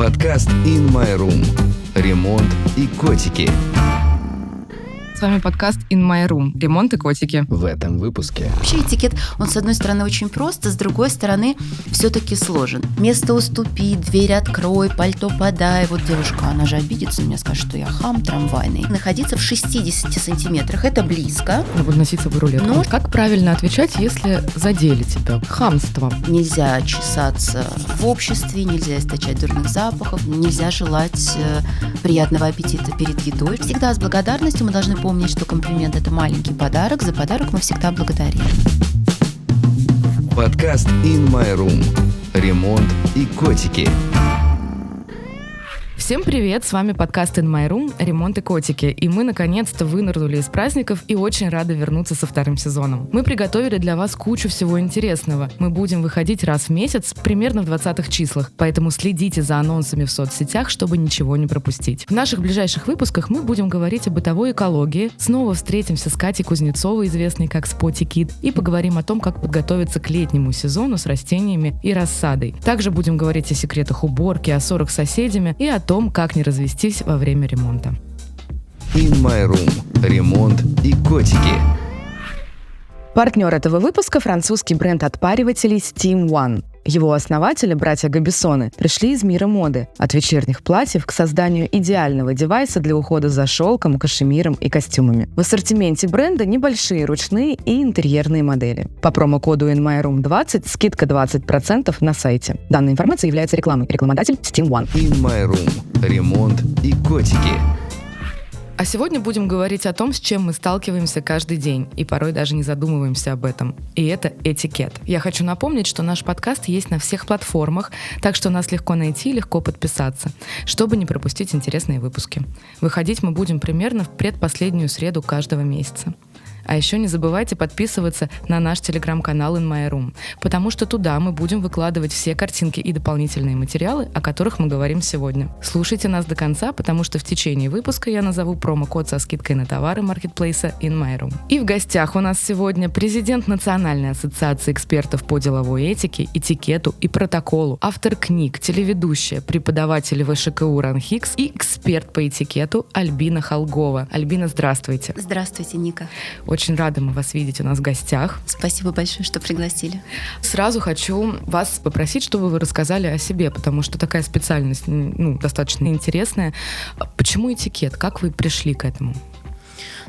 Подкаст In My Room. Ремонт и котики. С вами подкаст In My Room. Ремонт и котики. В этом выпуске. Вообще этикет, он с одной стороны очень прост, а с другой стороны все-таки сложен. Место уступи, дверь открой, пальто подай. Вот девушка, она же обидится, мне скажет, что я хам трамвайный. Находиться в 60 сантиметрах, это близко. Буду носить с собой рулетку. Но Как правильно отвечать, если задели тебя? Хамство. нельзя чесаться в обществе, нельзя источать дурных запахов, нельзя желать приятного аппетита перед едой. Всегда с благодарностью мы должны помнить, что комплимент – это маленький подарок. За подарок мы всегда благодарим. Подкаст In My Room. Ремонт и котики. Всем привет, с вами подкаст In My Room «Ремонт и котики». И мы, наконец-то, вынырнули из праздников и очень рады вернуться со вторым сезоном. Мы приготовили для вас кучу всего интересного. Мы будем выходить раз в месяц, примерно в 20-х числах. Поэтому следите за анонсами в соцсетях, чтобы ничего не пропустить. В наших ближайших выпусках мы будем говорить о бытовой экологии. Снова встретимся с Катей Кузнецовой, известной как Spotty Kid, и поговорим о том, как подготовиться к летнему сезону с растениями и рассадой. Также будем говорить о секретах уборки, о ссорах с соседями и о том, как не развестись во время ремонта. In My Room. Ремонт и котики. Партнер этого выпуска – французский бренд отпаривателей Steam One. Его основатели, братья Габиссоны, пришли из мира моды, от вечерних платьев к созданию идеального девайса для ухода за шелком, кашемиром и костюмами. В ассортименте бренда небольшие ручные и интерьерные модели. По промокоду InMyRoom20 скидка 20% на сайте. Данная информация является рекламой. Рекламодатель Steam One. In My Room. Ремонт и котики. А сегодня будем говорить о том, с чем мы сталкиваемся каждый день, и порой даже не задумываемся об этом. И это этикет. Я хочу напомнить, что наш подкаст есть на всех платформах, так что нас легко найти и легко подписаться, чтобы не пропустить интересные выпуски. Выходить мы будем примерно в предпоследнюю среду каждого месяца. А еще не забывайте подписываться на наш телеграм-канал In My Room, потому что туда мы будем выкладывать все картинки и дополнительные материалы, о которых мы говорим сегодня. Слушайте нас до конца, потому что в течение выпуска я назову промокод со скидкой на товары маркетплейса In My Room. И в гостях у нас сегодня президент Национальной ассоциации экспертов по деловой этике, этикету и протоколу, автор книг, телеведущая, преподаватель ВШКУ РАНХИКС и эксперт по этикету Альбина Холгова. Альбина, здравствуйте. Здравствуйте, Ника. Очень рада мы вас видеть у нас в гостях. Спасибо большое, что пригласили. Сразу хочу вас попросить, чтобы вы рассказали о себе, потому что такая специальность, достаточно интересная. Почему этикет? Как вы пришли к этому?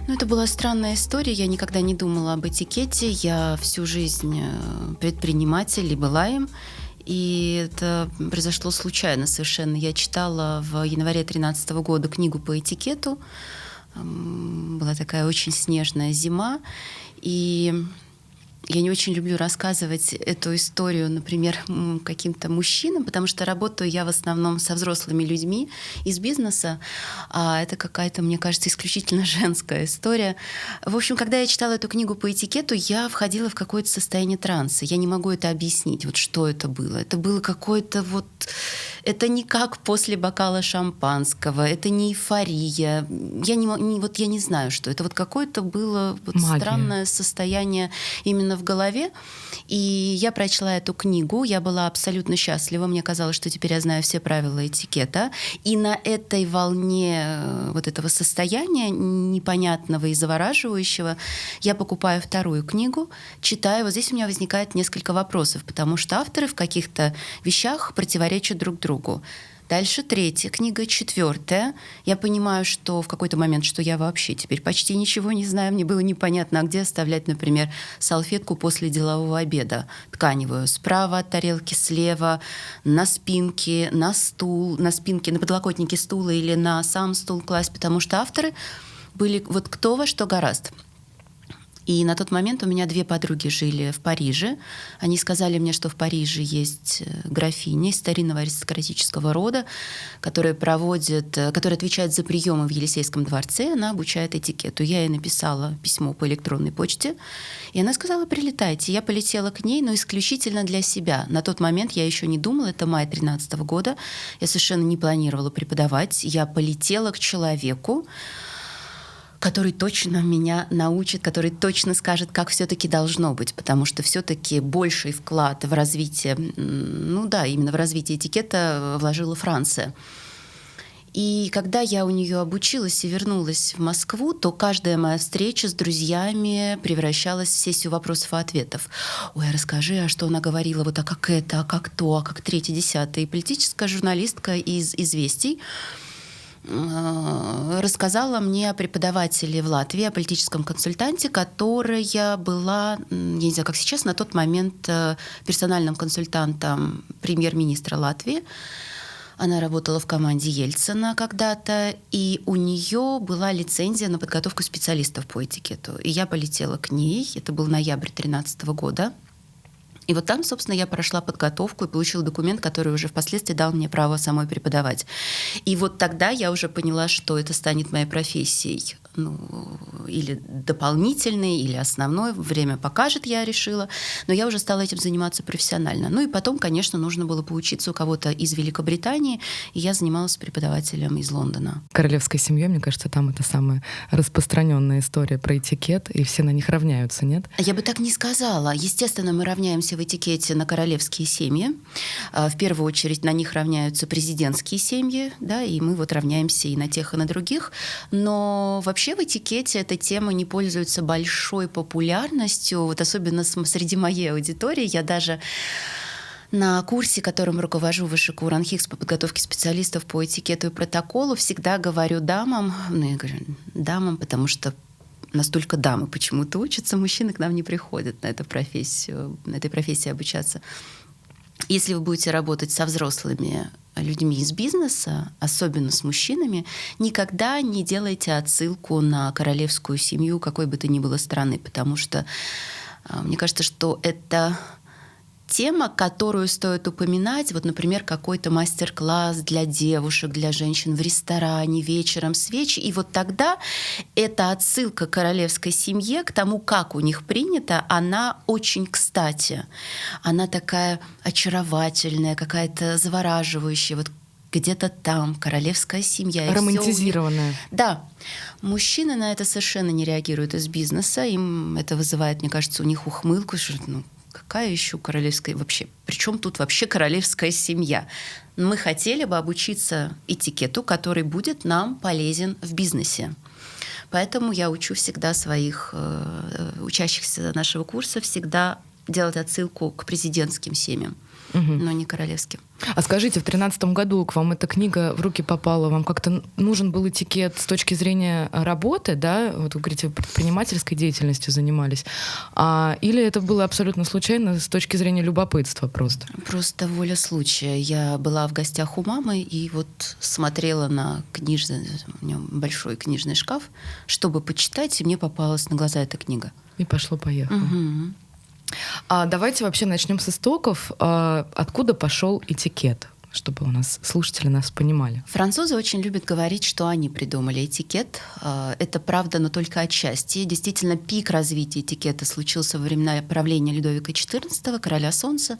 Это была странная история. Я никогда не думала об этикете. Я всю жизнь предприниматель и была им. И это произошло случайно совершенно. Я читала в январе 2013 года книгу по этикету. Была такая очень снежная зима, и я не очень люблю рассказывать эту историю, например, каким-то мужчинам, потому что работаю я в основном со взрослыми людьми из бизнеса, а это какая-то, мне кажется, исключительно женская история. В общем, когда я читала эту книгу по этикету, я входила в какое-то состояние транса. Я не могу это объяснить, что это было. Это было какое-то это не как после бокала шампанского, это не эйфория. Я не знаю, что это. Какое-то было странное состояние именно в голове. И я прочла эту книгу, я была абсолютно счастлива. Мне казалось, что теперь я знаю все правила этикета. И на этой волне этого состояния непонятного и завораживающего я покупаю вторую книгу, читаю. Здесь у меня возникает несколько вопросов, потому что авторы в каких-то вещах противоречат друг другу. Дальше третья книга, четвертая. Я понимаю, что в какой-то момент, что я вообще теперь почти ничего не знаю. Мне было непонятно, где оставлять, например, салфетку после делового обеда тканевую. Справа от тарелки, слева, на спинке, на подлокотнике стула или на сам стул класть, потому что авторы были кто во что горазд. И на тот момент у меня 2 подруги жили в Париже. Они сказали мне, что в Париже есть графиня из старинного аристократического рода, которая отвечает за приемы в Елисейском дворце. Она обучает этикету. Я ей написала письмо по электронной почте, и она сказала: прилетайте. Я полетела к ней, но исключительно для себя. На тот момент я еще не думала, это май 2013 года. Я совершенно не планировала преподавать. Я полетела к человеку, который точно меня научит, который точно скажет, как все-таки должно быть, потому что все-таки больший вклад в развитие, именно в развитие этикета вложила Франция. И когда я у нее обучилась и вернулась в Москву, то каждая моя встреча с друзьями превращалась в сессию вопросов и ответов. Ой, расскажи, а что она говорила, вот а как это, а как то, а как третье, десятое. И политическая журналистка из «Известий» рассказала мне о преподавателе в Латвии, о политическом консультанте, которая была, я не знаю, как сейчас, на тот момент персональным консультантом премьер-министра Латвии. Она работала в команде Ельцина когда-то, и у нее была лицензия на подготовку специалистов по этикету. И я полетела к ней, это был ноябрь 2013 года. И вот там, собственно, я прошла подготовку и получила документ, который уже впоследствии дал мне право самой преподавать. И вот тогда я уже поняла, что это станет моей профессией. Или дополнительной, или основной. Время покажет, я решила. Но я уже стала этим заниматься профессионально. И потом, конечно, нужно было поучиться у кого-то из Великобритании, и я занималась преподавателем из Лондона. Королевская семья, мне кажется, там это самая распространенная история про этикет, и все на них равняются, нет? Я бы так не сказала. Естественно, мы равняемся в этикете на королевские семьи. В первую очередь на них равняются президентские семьи, да, и мы вот равняемся и на тех, и на других. Но вообще в этикете эта тема не пользуется большой популярностью, вот особенно среди моей аудитории. Я даже на курсе, которым руковожу в ВШК РАНХИКС по подготовке специалистов по этикету и протоколу, всегда говорю дамам, я говорю дамам, потому что настолько дамы почему-то учатся, мужчины к нам не приходят на этой профессии обучаться. Если вы будете работать со взрослыми людьми из бизнеса, особенно с мужчинами, никогда не делайте отсылку на королевскую семью какой бы то ни было страны, потому что мне кажется, что это тема, которую стоит упоминать, вот, например, какой-то мастер-класс для девушек, для женщин в ресторане, вечером свечи, и вот тогда эта отсылка к королевской семье, к тому, как у них принято, она очень кстати. Она такая очаровательная, какая-то завораживающая, вот где-то там королевская семья. Романтизированная. Да. Мужчины на это совершенно не реагируют из бизнеса, им это вызывает, мне кажется, у них ухмылку, что какая еще королевская вообще? Причем тут вообще королевская семья? Мы хотели бы обучиться этикету, который будет нам полезен в бизнесе. Поэтому я учу всегда своих учащихся нашего курса всегда делать отсылку к президентским семьям, но не королевским. А скажите, в 2013 году к вам эта книга в руки попала, вам как-то нужен был этикет с точки зрения работы, да? Вот вы говорите, предпринимательской деятельностью занимались. Или это было абсолютно случайно с точки зрения любопытства просто? Просто воля случая. Я была в гостях у мамы и вот смотрела на книжный, у нее большой книжный шкаф, чтобы почитать, и мне попалась на глаза эта книга. И пошло-поехало. Угу. Давайте вообще начнем с истоков. Откуда пошел этикет, чтобы у нас слушатели нас понимали? Французы очень любят говорить, что они придумали этикет. Это правда, но только отчасти. Действительно, пик развития этикета случился во времена правления Людовика XIV, короля солнца.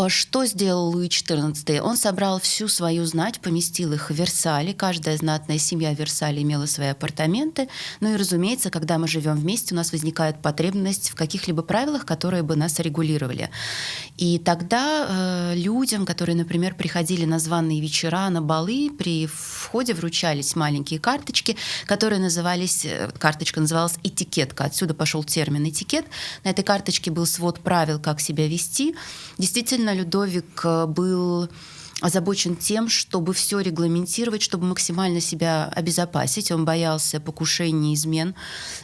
Что сделал Луи XIV? Он собрал всю свою знать, поместил их в Версале. Каждая знатная семья в Версале имела свои апартаменты. Ну и, разумеется, когда мы живем вместе, у нас возникает потребность в каких-либо правилах, которые бы нас регулировали. И тогда людям, которые, например, приходили на званые вечера, на балы, при входе вручались маленькие карточки, которые назывались, карточка называлась этикетка. Отсюда пошел термин этикет. На этой карточке был свод правил, как себя вести. Действительно, Людовик был озабочен тем, чтобы все регламентировать, чтобы максимально себя обезопасить. Он боялся покушений, измен,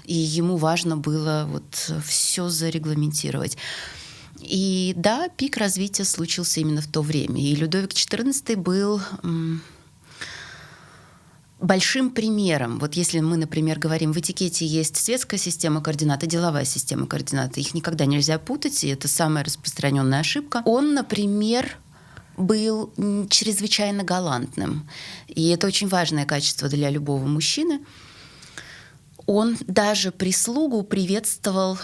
и ему важно было вот все зарегламентировать. И да, пик развития случился именно в то время. И Людовик XIV был большим примером. Вот если мы, например, говорим, в этикете есть светская система координат и деловая система координат, их никогда нельзя путать, и это самая распространенная ошибка. Он, например, был чрезвычайно галантным. И это очень важное качество для любого мужчины. Он даже прислугу приветствовал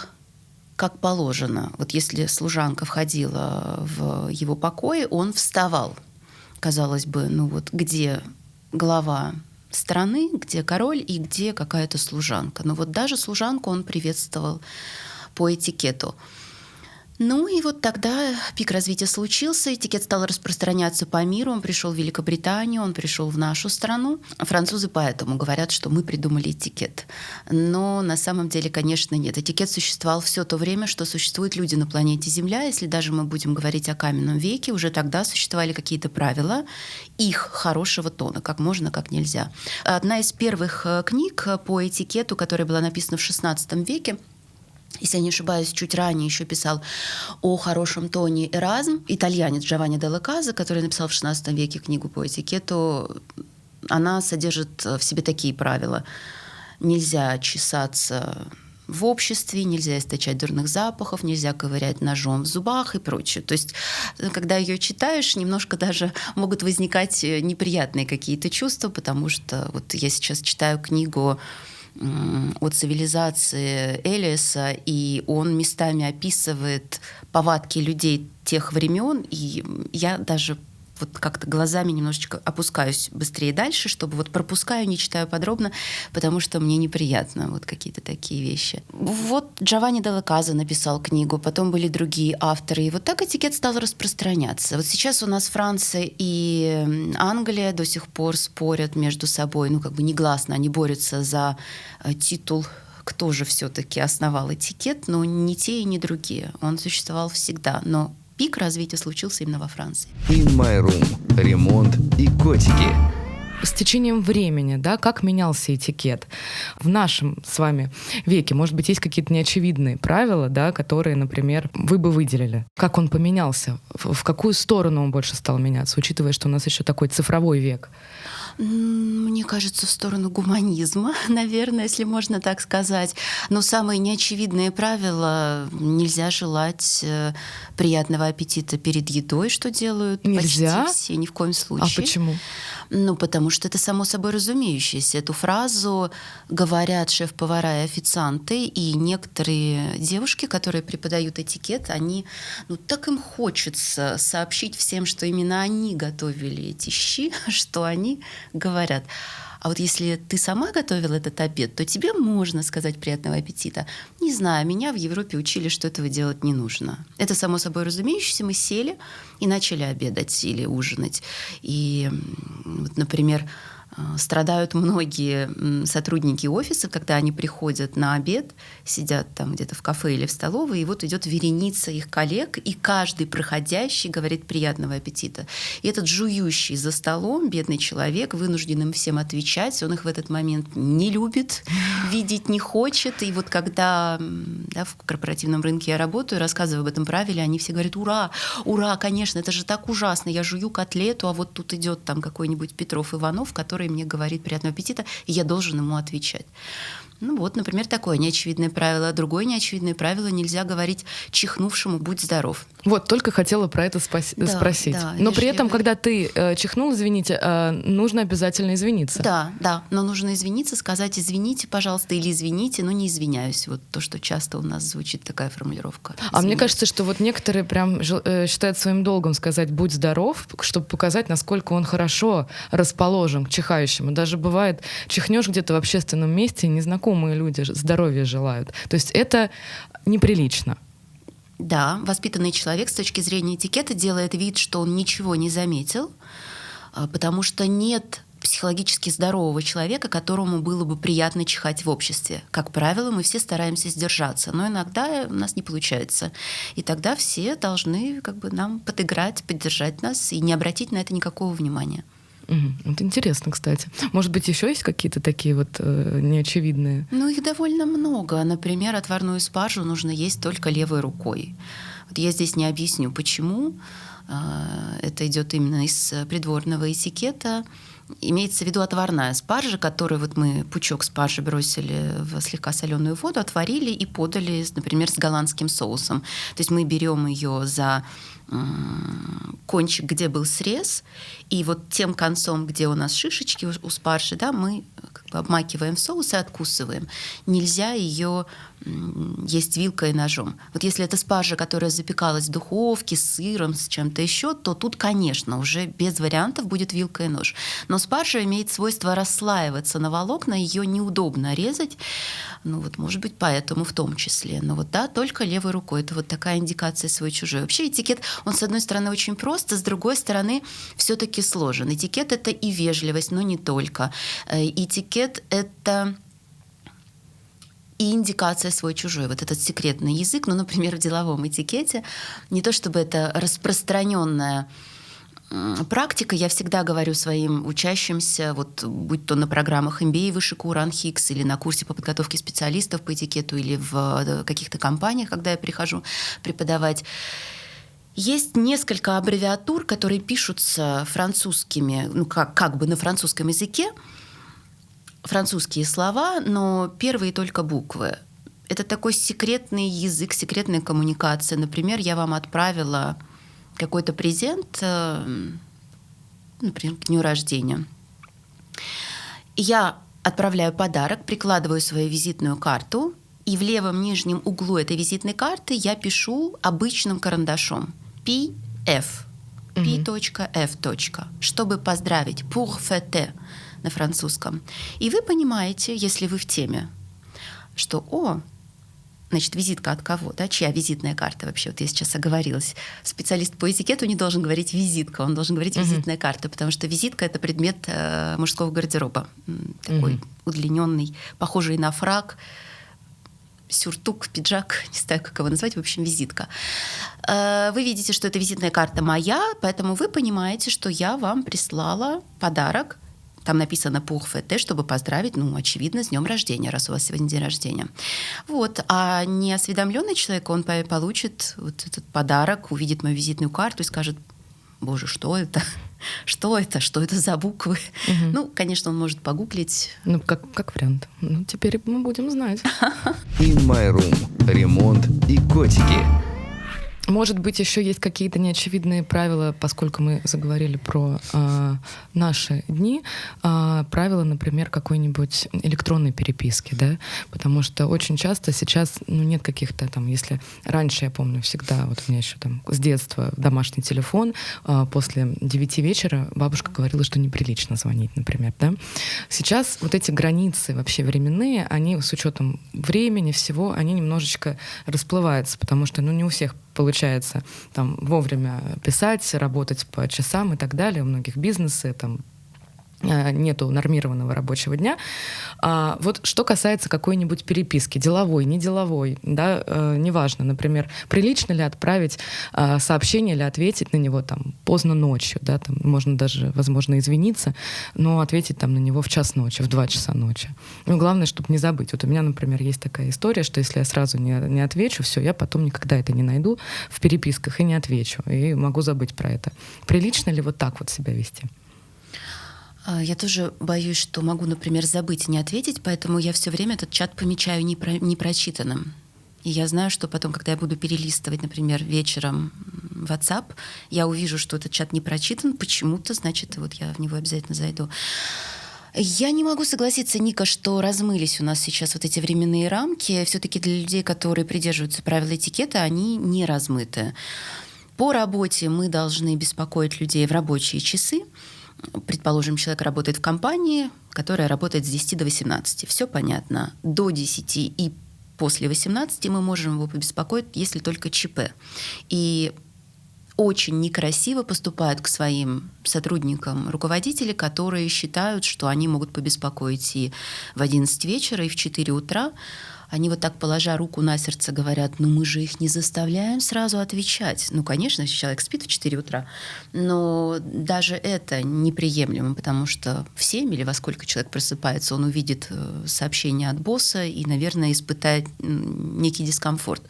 как положено. Вот если служанка входила в его покои, он вставал. Казалось бы, где глава страны, где король и где какая-то служанка. Но вот даже служанку он приветствовал по этикету. Ну и вот тогда пик развития случился, этикет стал распространяться по миру, он пришел в Великобританию, он пришел в нашу страну. Французы поэтому говорят, что мы придумали этикет. Но на самом деле, конечно, нет. Этикет существовал все то время, что существуют люди на планете Земля. Если даже мы будем говорить о каменном веке, уже тогда существовали какие-то правила их хорошего тона, как можно, как нельзя. Одна из первых книг по этикету, которая была написана в XVI веке, если я не ошибаюсь, чуть ранее еще писал о хорошем тоне Эразм, итальянец Джованни делла Каза, который написал в XVI веке книгу по этикету. Она содержит в себе такие правила. Нельзя чесаться в обществе, нельзя источать дурных запахов, нельзя ковырять ножом в зубах и прочее. То есть, когда ее читаешь, немножко даже могут возникать неприятные какие-то чувства, потому что вот я сейчас читаю книгу о цивилизации Элиаса, и он местами описывает повадки людей тех времен, и я даже вот как-то глазами немножечко опускаюсь быстрее дальше, чтобы вот пропускаю, не читаю подробно, потому что мне неприятно вот какие-то такие вещи. Вот Джованни делла Каза написал книгу, потом были другие авторы, и вот так этикет стал распространяться. Вот сейчас у нас Франция и Англия до сих пор спорят между собой, ну как бы негласно, они борются за титул, кто же все-таки основал этикет, но ни те и ни другие. Он существовал всегда, но пик развития случился именно во Франции. In My Room. Ремонт и котики. С течением времени, да, как менялся этикет? В нашем с вами веке, может быть, есть какие-то неочевидные правила, да, которые, например, вы бы выделили? Как он поменялся? В какую сторону он больше стал меняться, учитывая, что у нас еще такой цифровой век? Мне кажется, в сторону гуманизма, наверное, если можно так сказать. Но самые неочевидные правила: нельзя желать приятного аппетита перед едой, что делают Нельзя? почти все, ни в коем случае. А почему? Ну, потому что это само собой разумеющееся. Эту фразу говорят шеф-повара и официанты, и некоторые девушки, которые преподают этикет, они, ну, так им хочется сообщить всем, что именно они готовили эти щи, что они говорят: а вот если ты сама готовила этот обед, то тебе можно сказать приятного аппетита. Не знаю, меня в Европе учили, что этого делать не нужно. Это само собой разумеющееся. Мы сели и начали обедать или ужинать. И вот, например, страдают многие сотрудники офиса, когда они приходят на обед, сидят там где-то в кафе или в столовой, и вот идет вереница их коллег, и каждый проходящий говорит приятного аппетита. И этот жующий за столом бедный человек, вынужден им всем отвечать, он их в этот момент не любит, видеть не хочет. И вот когда, да, в корпоративном рынке я работаю, рассказываю об этом правиле, они все говорят: ура, ура, конечно, это же так ужасно, я жую котлету, а вот тут идет там какой-нибудь Петров Иванов, который мне говорит приятного аппетита, и я должен ему отвечать. Ну вот, например, такое неочевидное правило. Другое неочевидное правило: нельзя говорить чихнувшему «будь здоров». Вот, только хотела про это спросить. Да, но при этом, когда ты чихнул, извините, нужно обязательно извиниться. Да, но нужно извиниться, сказать: извините, пожалуйста, или извините, но не извиняюсь. Вот то, что часто у нас звучит такая формулировка. А мне кажется, что вот некоторые прям считают своим долгом сказать «будь здоров», чтобы показать, насколько он хорошо расположен к чихающему. Даже бывает, чихнешь где-то в общественном месте, и незнакомые люди здоровья желают. То есть это неприлично. Да, воспитанный человек с точки зрения этикета делает вид, что он ничего не заметил, потому что нет психологически здорового человека, которому было бы приятно чихать в обществе. Как правило, мы все стараемся сдержаться, но иногда у нас не получается. И тогда все должны как бы нам подыграть, поддержать нас и не обратить на это никакого внимания. Это интересно, кстати. Может быть, еще есть какие-то такие вот неочевидные? Ну, их довольно много. Например, отварную спаржу нужно есть только левой рукой. Вот я здесь не объясню, почему. Это идет именно из придворного этикета. Имеется в виду отварная спаржа, которую вот мы пучок спаржи бросили в слегка соленую воду, отварили и подали, например, с голландским соусом. То есть мы берем ее за кончик, где был срез, и вот тем концом, где у нас шишечки у спаржи, да, мы как обмакиваем в соус и откусываем. Нельзя ее есть вилкой и ножом. Вот если это спаржа, которая запекалась в духовке с сыром, с чем-то еще, то тут, конечно, уже без вариантов будет вилка и нож. Но спаржа имеет свойство расслаиваться на волокна, ее неудобно резать. Ну вот, может быть, поэтому в том числе. Но вот да, только левой рукой. Это вот такая индикация свой-чужой. Вообще этикет, он с одной стороны очень прост, а с другой стороны все-таки сложен. Этикет — это и вежливость, но не только. Этикет — это и индикация свой-чужой. Вот этот секретный язык, ну, например, в деловом этикете, не то чтобы это распространенная практика, я всегда говорю своим учащимся, вот, будь то на программах MBA Высший Уран Хикс или на курсе по подготовке специалистов по этикету или в каких-то компаниях, когда я прихожу преподавать, есть несколько аббревиатур, которые пишутся французскими, ну, как бы на французском языке, французские слова, но первые только буквы. Это такой секретный язык, секретная коммуникация. Например, я вам отправила какой-то презент, например, к дню рождения. Я отправляю подарок, прикладываю свою визитную карту, и в левом нижнем углу этой визитной карты я пишу обычным карандашом P.F. P.F. Чтобы поздравить. Pour fêter на французском. И вы понимаете, если вы в теме, что, значит, визитка от кого, да, чья визитная карта вообще, вот я сейчас оговорилась. Специалист по этикету не должен говорить визитка, он должен говорить визитная карта, потому что визитка — это предмет мужского гардероба. Такой удлиненный, похожий на фрак, сюртук, пиджак, не знаю, как его назвать, в общем, визитка. Вы видите, что это визитная карта моя, поэтому вы понимаете, что я вам прислала подарок. Там написано pour fêter, чтобы поздравить, ну, очевидно, с днем рождения, раз у вас сегодня день рождения. Вот. А неосведомленный человек, он получит вот этот подарок, увидит мою визитную карту и скажет: боже, что это? Что это? Что это за буквы? Ну, конечно, он может погуглить. Ну, как вариант. Ну, теперь мы будем знать. In My Room. Ремонт и котики. Может быть, еще есть какие-то неочевидные правила, поскольку мы заговорили про наши дни, правила, например, какой-нибудь электронной переписки, да, потому что очень часто сейчас, ну, нет каких-то там, если раньше, я помню, всегда, вот у меня еще там с детства домашний телефон, после 9 вечера бабушка говорила, что неприлично звонить, например, да. Сейчас вот эти границы вообще временные, они с учетом времени всего, они немножечко расплываются, потому что, ну, не у всех получается там вовремя писать, работать по часам и так далее. У многих бизнесы там нету нормированного рабочего дня. Вот что касается какой-нибудь переписки, деловой, не деловой, да, неважно, например, прилично ли отправить сообщение или ответить на него там поздно ночью, да, там можно даже, возможно, извиниться, но ответить там на него в час ночи, в 2 часа ночи. Ну, главное, чтобы не забыть. Вот у меня, например, есть такая история, что если я сразу не отвечу, все, я потом никогда это не найду в переписках и не отвечу, и могу забыть про это. Прилично ли вот так вот себя вести? Я тоже боюсь, что могу, например, забыть и не ответить, поэтому я все время этот чат помечаю непрочитанным. И я знаю, что потом, когда я буду перелистывать, например, вечером WhatsApp, я увижу, что этот чат не прочитан почему-то, значит, вот я в него обязательно зайду. Я не могу согласиться, Ника, что размылись у нас сейчас вот эти временные рамки. Все-таки для людей, которые придерживаются правил этикета, они не размыты. По работе мы должны беспокоить людей в рабочие часы. Предположим, человек работает в компании, которая работает с 10 до 18. Все понятно. До 10 и после 18 мы можем его побеспокоить, если только ЧП. И очень некрасиво поступают к своим сотрудникам руководители, которые считают, что они могут побеспокоить и в 11 вечера, и в 4 утра. Они вот так, положа руку на сердце, говорят: ну мы же их не заставляем сразу отвечать. Ну, конечно, если человек спит в 4 утра, но даже это неприемлемо, потому что в 7 или во сколько человек просыпается, он увидит сообщение от босса и, наверное, испытает некий дискомфорт.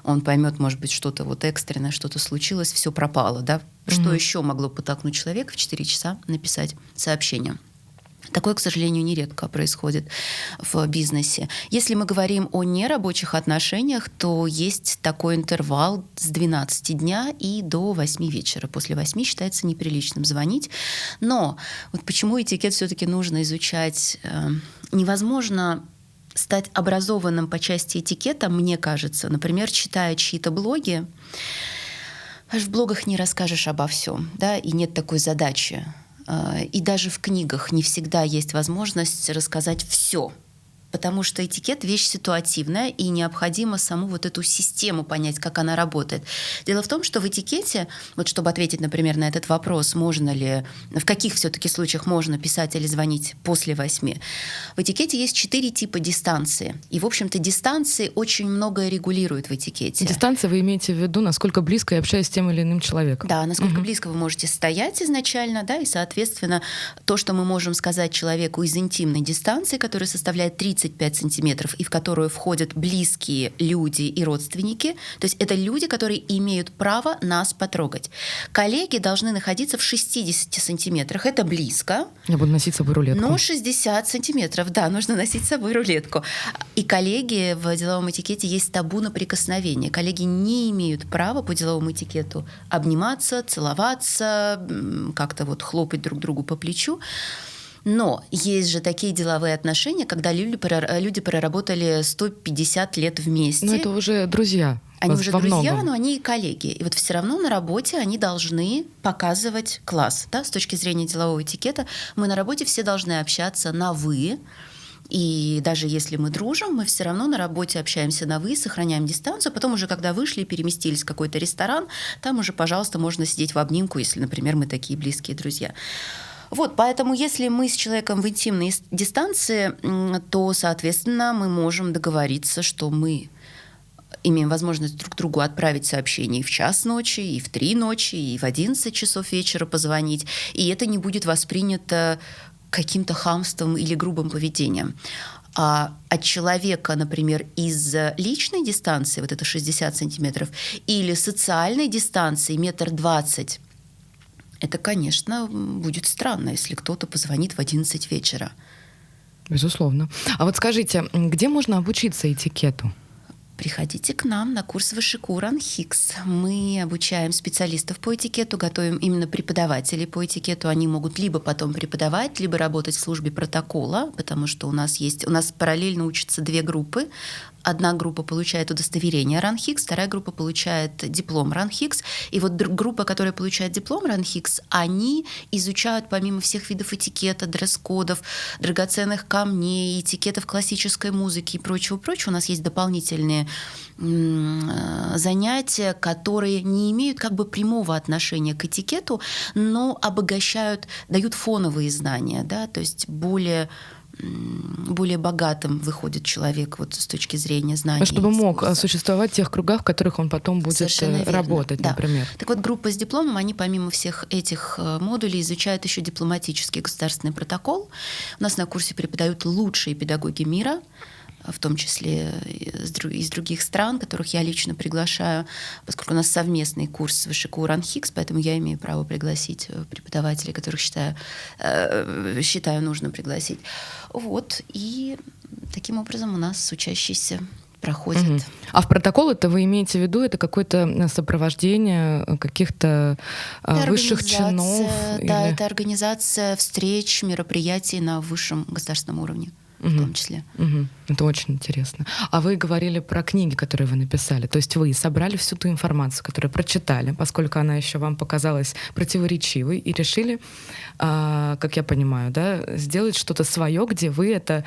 Он поймет, может быть, что-то вот экстренное, что-то случилось, все пропало, да? Что еще могло подтолкнуть человека в 4 часа написать сообщение? Такое, к сожалению, нередко происходит в бизнесе. Если мы говорим о нерабочих отношениях, то есть такой интервал с 12 дня и до 8 вечера. После 8 считается неприличным звонить. Но вот почему этикет все-таки нужно изучать невозможно стать образованным по части этикета, мне кажется, например, читая чьи-то блоги. В блогах не расскажешь обо всем, да, и нет такой задачи. И даже в книгах не всегда есть возможность рассказать все. Потому что этикет — вещь ситуативная, и необходимо саму вот эту систему понять, как она работает. Дело в том, что в этикете, вот чтобы ответить, например, на этот вопрос, можно ли, в каких все-таки случаях можно писать или звонить после 8, в этикете есть 4 типа дистанции. И, в общем-то, дистанции очень многое регулируют в этикете. Дистанция вы имеете в виду, насколько близко я общаюсь с тем или иным человеком? Да, насколько близко вы можете стоять изначально, да, и, соответственно, то, что мы можем сказать человеку из интимной дистанции, которая составляет 35 сантиметров, и в которую входят близкие люди и родственники. То есть это люди, которые имеют право нас потрогать. Коллеги должны находиться в 60 сантиметрах. Это близко. Я буду носить с собой рулетку. Но 60 сантиметров, да, нужно носить с собой рулетку. И коллеги, в деловом этикете есть табу на прикосновение. Коллеги не имеют права по деловому этикету обниматься, целоваться, как-то вот хлопать друг другу по плечу. Но есть же такие деловые отношения, когда люди проработали 150 лет вместе. Но это уже друзья. Они уже друзья, но они и коллеги. И вот все равно на работе они должны показывать класс. Да? С точки зрения делового этикета мы на работе все должны общаться на «вы». И даже если мы дружим, мы все равно на работе общаемся на «вы», сохраняем дистанцию. Потом уже, когда вышли и переместились в какой-то ресторан, там уже, пожалуйста, можно сидеть в обнимку, если, например, мы такие близкие друзья. Вот, поэтому если мы с человеком в интимной дистанции, то, соответственно, мы можем договориться, что мы имеем возможность друг другу отправить сообщение и в 1 ночи, и в 3 ночи, и в 11 часов вечера позвонить, и это не будет воспринято каким-то хамством или грубым поведением. А от человека, например, из личной дистанции, вот это 60 сантиметров, или социальной дистанции 1,20 м, это, конечно, будет странно, если кто-то позвонит в 11 вечера. Безусловно. А вот скажите, где можно обучиться этикету? Приходите к нам на курс ВШКУ РАНХИКС. Мы обучаем специалистов по этикету, готовим именно преподавателей по этикету. Они могут либо потом преподавать, либо работать в службе протокола, потому что у нас параллельно учатся 2 группы. Одна группа получает удостоверение РАНХИКС, вторая группа получает диплом РАНХИКС. И вот группа, которая получает диплом РАНХИКС, они изучают помимо всех видов этикета, дресс-кодов, драгоценных камней, этикетов классической музыки и прочего-прочего. У нас есть дополнительные занятия, которые не имеют как бы прямого отношения к этикету, но обогащают, дают фоновые знания, да, то есть более богатым выходит человек вот с точки зрения знаний. Чтобы мог существовать в тех кругах, в которых он потом будет работать, да. Например. Так вот, группа с дипломом, они помимо всех этих модулей изучают еще дипломатический государственный протокол. У нас на курсе преподают лучшие педагоги мира, в том числе из других стран, которых я лично приглашаю, поскольку у нас совместный курс с ВШКУ РАНХИКС, поэтому я имею право пригласить преподавателей, которых считаю нужно пригласить. Вот, и таким образом у нас учащиеся проходят. А в протокол это вы имеете в виду, это какое-то сопровождение каких-то высших чинов? Да, это организация встреч, мероприятий на высшем государственном уровне. В том числе. Это очень интересно. А вы говорили про книги, которые вы написали. То есть вы собрали всю ту информацию, которую прочитали, поскольку она еще вам показалась противоречивой, и решили, как я понимаю, да, сделать что-то свое, где вы это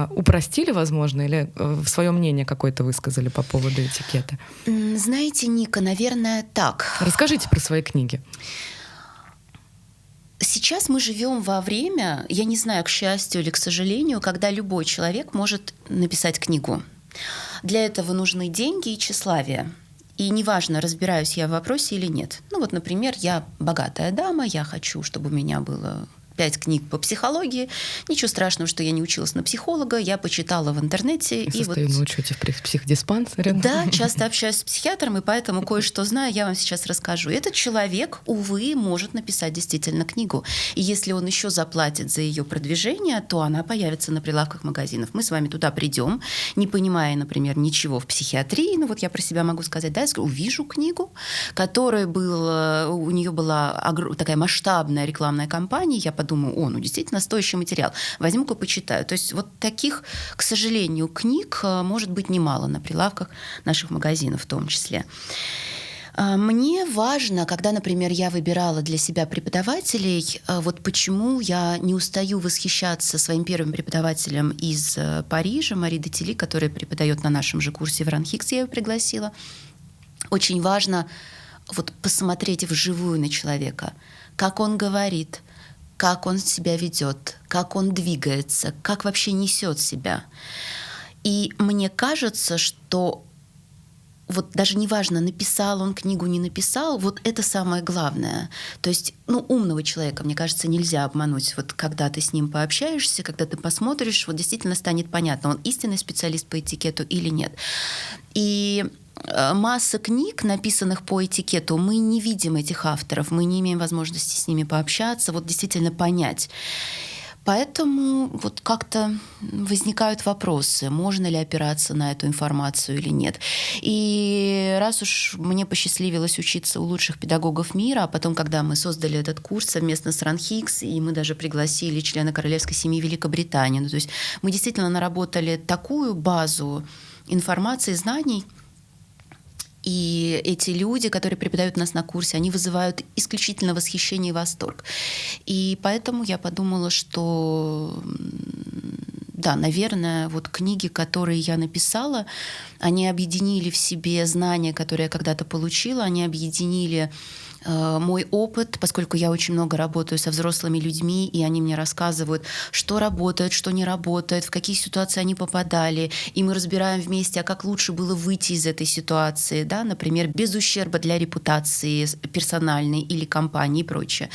упростили, возможно, или свое мнение какое-то высказали по поводу этикета. Знаете, Ника, наверное, так. Расскажите про свои книги. Сейчас мы живем во время, я не знаю, к счастью или к сожалению, когда любой человек может написать книгу. Для этого нужны деньги и тщеславие. И неважно, разбираюсь я в вопросе или нет. Ну вот, например, я богатая дама, я хочу, чтобы у меня было 5 книг по психологии. Ничего страшного, что я не училась на психолога, я почитала в интернете. И состою на учете в психдиспансере. Да, часто общаюсь с психиатром, и поэтому кое-что знаю, я вам сейчас расскажу. Этот человек, увы, может написать действительно книгу. И если он еще заплатит за ее продвижение, то она появится на прилавках магазинов. Мы с вами туда придем, не понимая, например, ничего в психиатрии. Ну вот я про себя могу сказать, да, я скажу, увижу книгу, которая у нее была такая масштабная рекламная кампания, я подумаю, ну действительно стоящий материал, возьму-ка почитаю. То есть вот таких, к сожалению, книг может быть немало на прилавках наших магазинов в том числе. Мне важно, когда, например, я выбирала для себя преподавателей, вот почему я не устаю восхищаться своим первым преподавателем из Парижа, Мари Детили, которая преподает на нашем же курсе в Ранхикс, я ее пригласила. Очень важно вот посмотреть вживую на человека, как он говорит, как он себя ведет, как он двигается, как вообще несет себя. И мне кажется, что вот даже неважно, написал он книгу, не написал, вот это самое главное. То есть, умного человека, мне кажется, нельзя обмануть. Вот когда ты с ним пообщаешься, когда ты посмотришь, вот действительно станет понятно, он истинный специалист по этикету или нет. И масса книг, написанных по этикету, мы не видим этих авторов, мы не имеем возможности с ними пообщаться, вот действительно понять. Поэтому вот как-то возникают вопросы, можно ли опираться на эту информацию или нет. И раз уж мне посчастливилось учиться у лучших педагогов мира, а потом, когда мы создали этот курс совместно с Ранхикс, и мы даже пригласили члена королевской семьи Великобритании, то есть мы действительно наработали такую базу информации, знаний, и эти люди, которые преподают нас на курсе, они вызывают исключительно восхищение и восторг. И поэтому я подумала, что да, наверное, вот книги, которые я написала, они объединили в себе знания, которые я когда-то получила, они объединили мой опыт, поскольку я очень много работаю со взрослыми людьми, и они мне рассказывают, что работает, что не работает, в какие ситуации они попадали, и мы разбираем вместе, а как лучше было выйти из этой ситуации, да, например, без ущерба для репутации персональной или компании и прочее.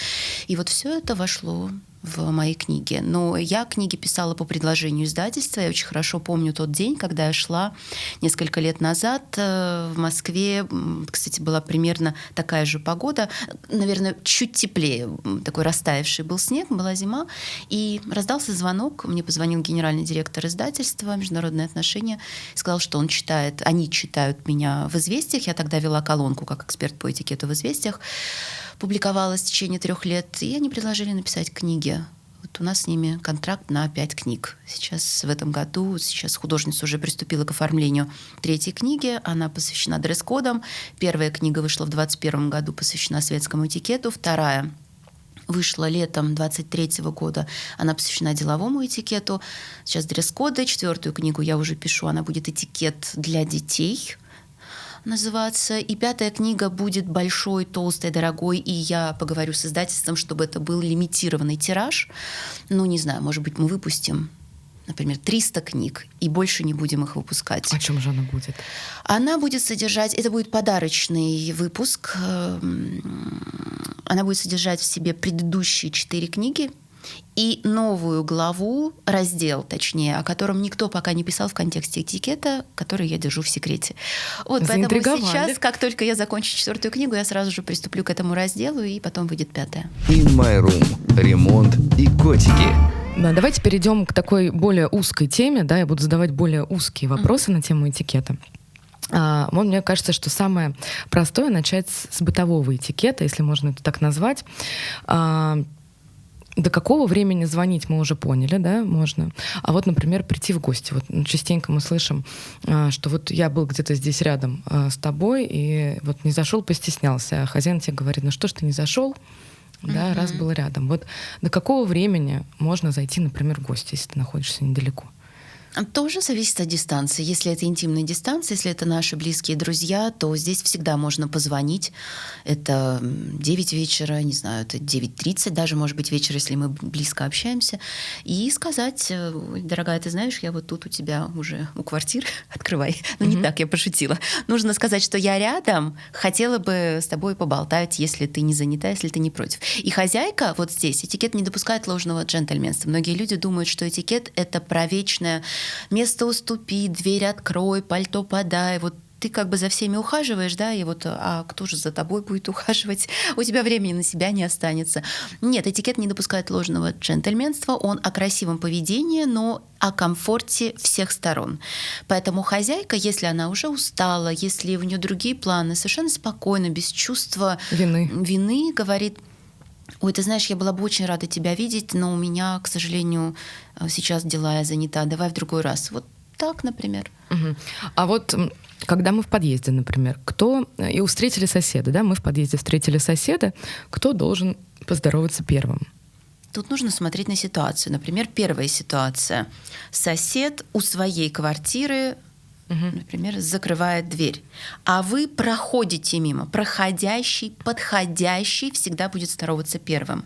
И вот все это вошло в мои книги. Но я книги писала по предложению издательства. Я очень хорошо помню тот день, когда я шла несколько лет назад в Москве. Кстати, была примерно такая же погода. Наверное, чуть теплее. Такой растаявший был снег, была зима. И раздался звонок. Мне позвонил генеральный директор издательства «Международные отношения». Сказал, что они читают меня в «Известиях». Я тогда вела колонку как эксперт по этикету в «Известиях». Публиковалась в течение 3 лет, и они предложили написать книги. Вот у нас с ними контракт на 5 книг. Сейчас в этом году художница уже приступила к оформлению 3-й книги. Она посвящена дресс-кодам. 1-я книга вышла в 2021 году, посвящена светскому этикету. 2-я вышла летом 2023 года. Она посвящена деловому этикету. Сейчас дресс-коды. 4-ю книгу я уже пишу. Она будет «Этикет для детей» называться. И 5-я книга будет большой, толстой, дорогой, и я поговорю с издательством, чтобы это был лимитированный тираж. Не знаю, может быть, мы выпустим, например, 300 книг, и больше не будем их выпускать. О чем же она будет? Она будет содержать, это будет подарочный выпуск, она будет содержать в себе предыдущие 4 книги, и новую главу, раздел, точнее, о котором никто пока не писал в контексте этикета, который я держу в секрете. Вот, поэтому сейчас, как только я закончу 4-ю книгу, я сразу же приступлю к этому разделу, и потом выйдет 5-я. In My Room. Ремонт и котики. Да, давайте перейдем к такой более узкой теме. Да, я буду задавать более узкие вопросы на тему этикета. Мне кажется, что самое простое начать с бытового этикета, если можно это так назвать. До какого времени звонить, мы уже поняли, да, можно. А вот, например, прийти в гости. Вот частенько мы слышим, что вот я был где-то здесь рядом с тобой, и вот не зашел, постеснялся. А хозяин тебе говорит, что ж ты не зашел, да, раз был рядом. Вот до какого времени можно зайти, например, в гости, если ты находишься недалеко? Тоже зависит от дистанции. Если это интимная дистанция, если это наши близкие друзья, то здесь всегда можно позвонить. Это 9 вечера, не знаю, это 9:30 даже, может быть, вечер, если мы близко общаемся, и сказать: дорогая, ты знаешь, я вот тут у тебя уже у квартиры, открывай. Не так, я пошутила. Нужно сказать, что я рядом, хотела бы с тобой поболтать, если ты не занята, если ты не против. И хозяйка вот здесь, этикет не допускает ложного джентльменства. Многие люди думают, что этикет — это про вечное место уступи, дверь открой, пальто подай. Вот ты как бы за всеми ухаживаешь, да, и вот, а кто же за тобой будет ухаживать? У тебя времени на себя не останется. Нет, этикет не допускает ложного джентльменства, он о красивом поведении, но о комфорте всех сторон. Поэтому хозяйка, если она уже устала, если у нее другие планы, совершенно спокойно, без чувства вины говорит: Ой, ты знаешь, я была бы очень рада тебя видеть, но у меня, к сожалению, сейчас дела, я занята. Давай в другой раз. Вот так, например. Мгм. А вот когда мы в подъезде, например, и встретили соседа, да, мы в подъезде встретили соседа, кто должен поздороваться первым? Тут нужно смотреть на ситуацию. Например, первая ситуация. Сосед у своей квартиры, например, закрывает дверь, а вы проходите мимо. Проходящий, подходящий всегда будет здороваться первым.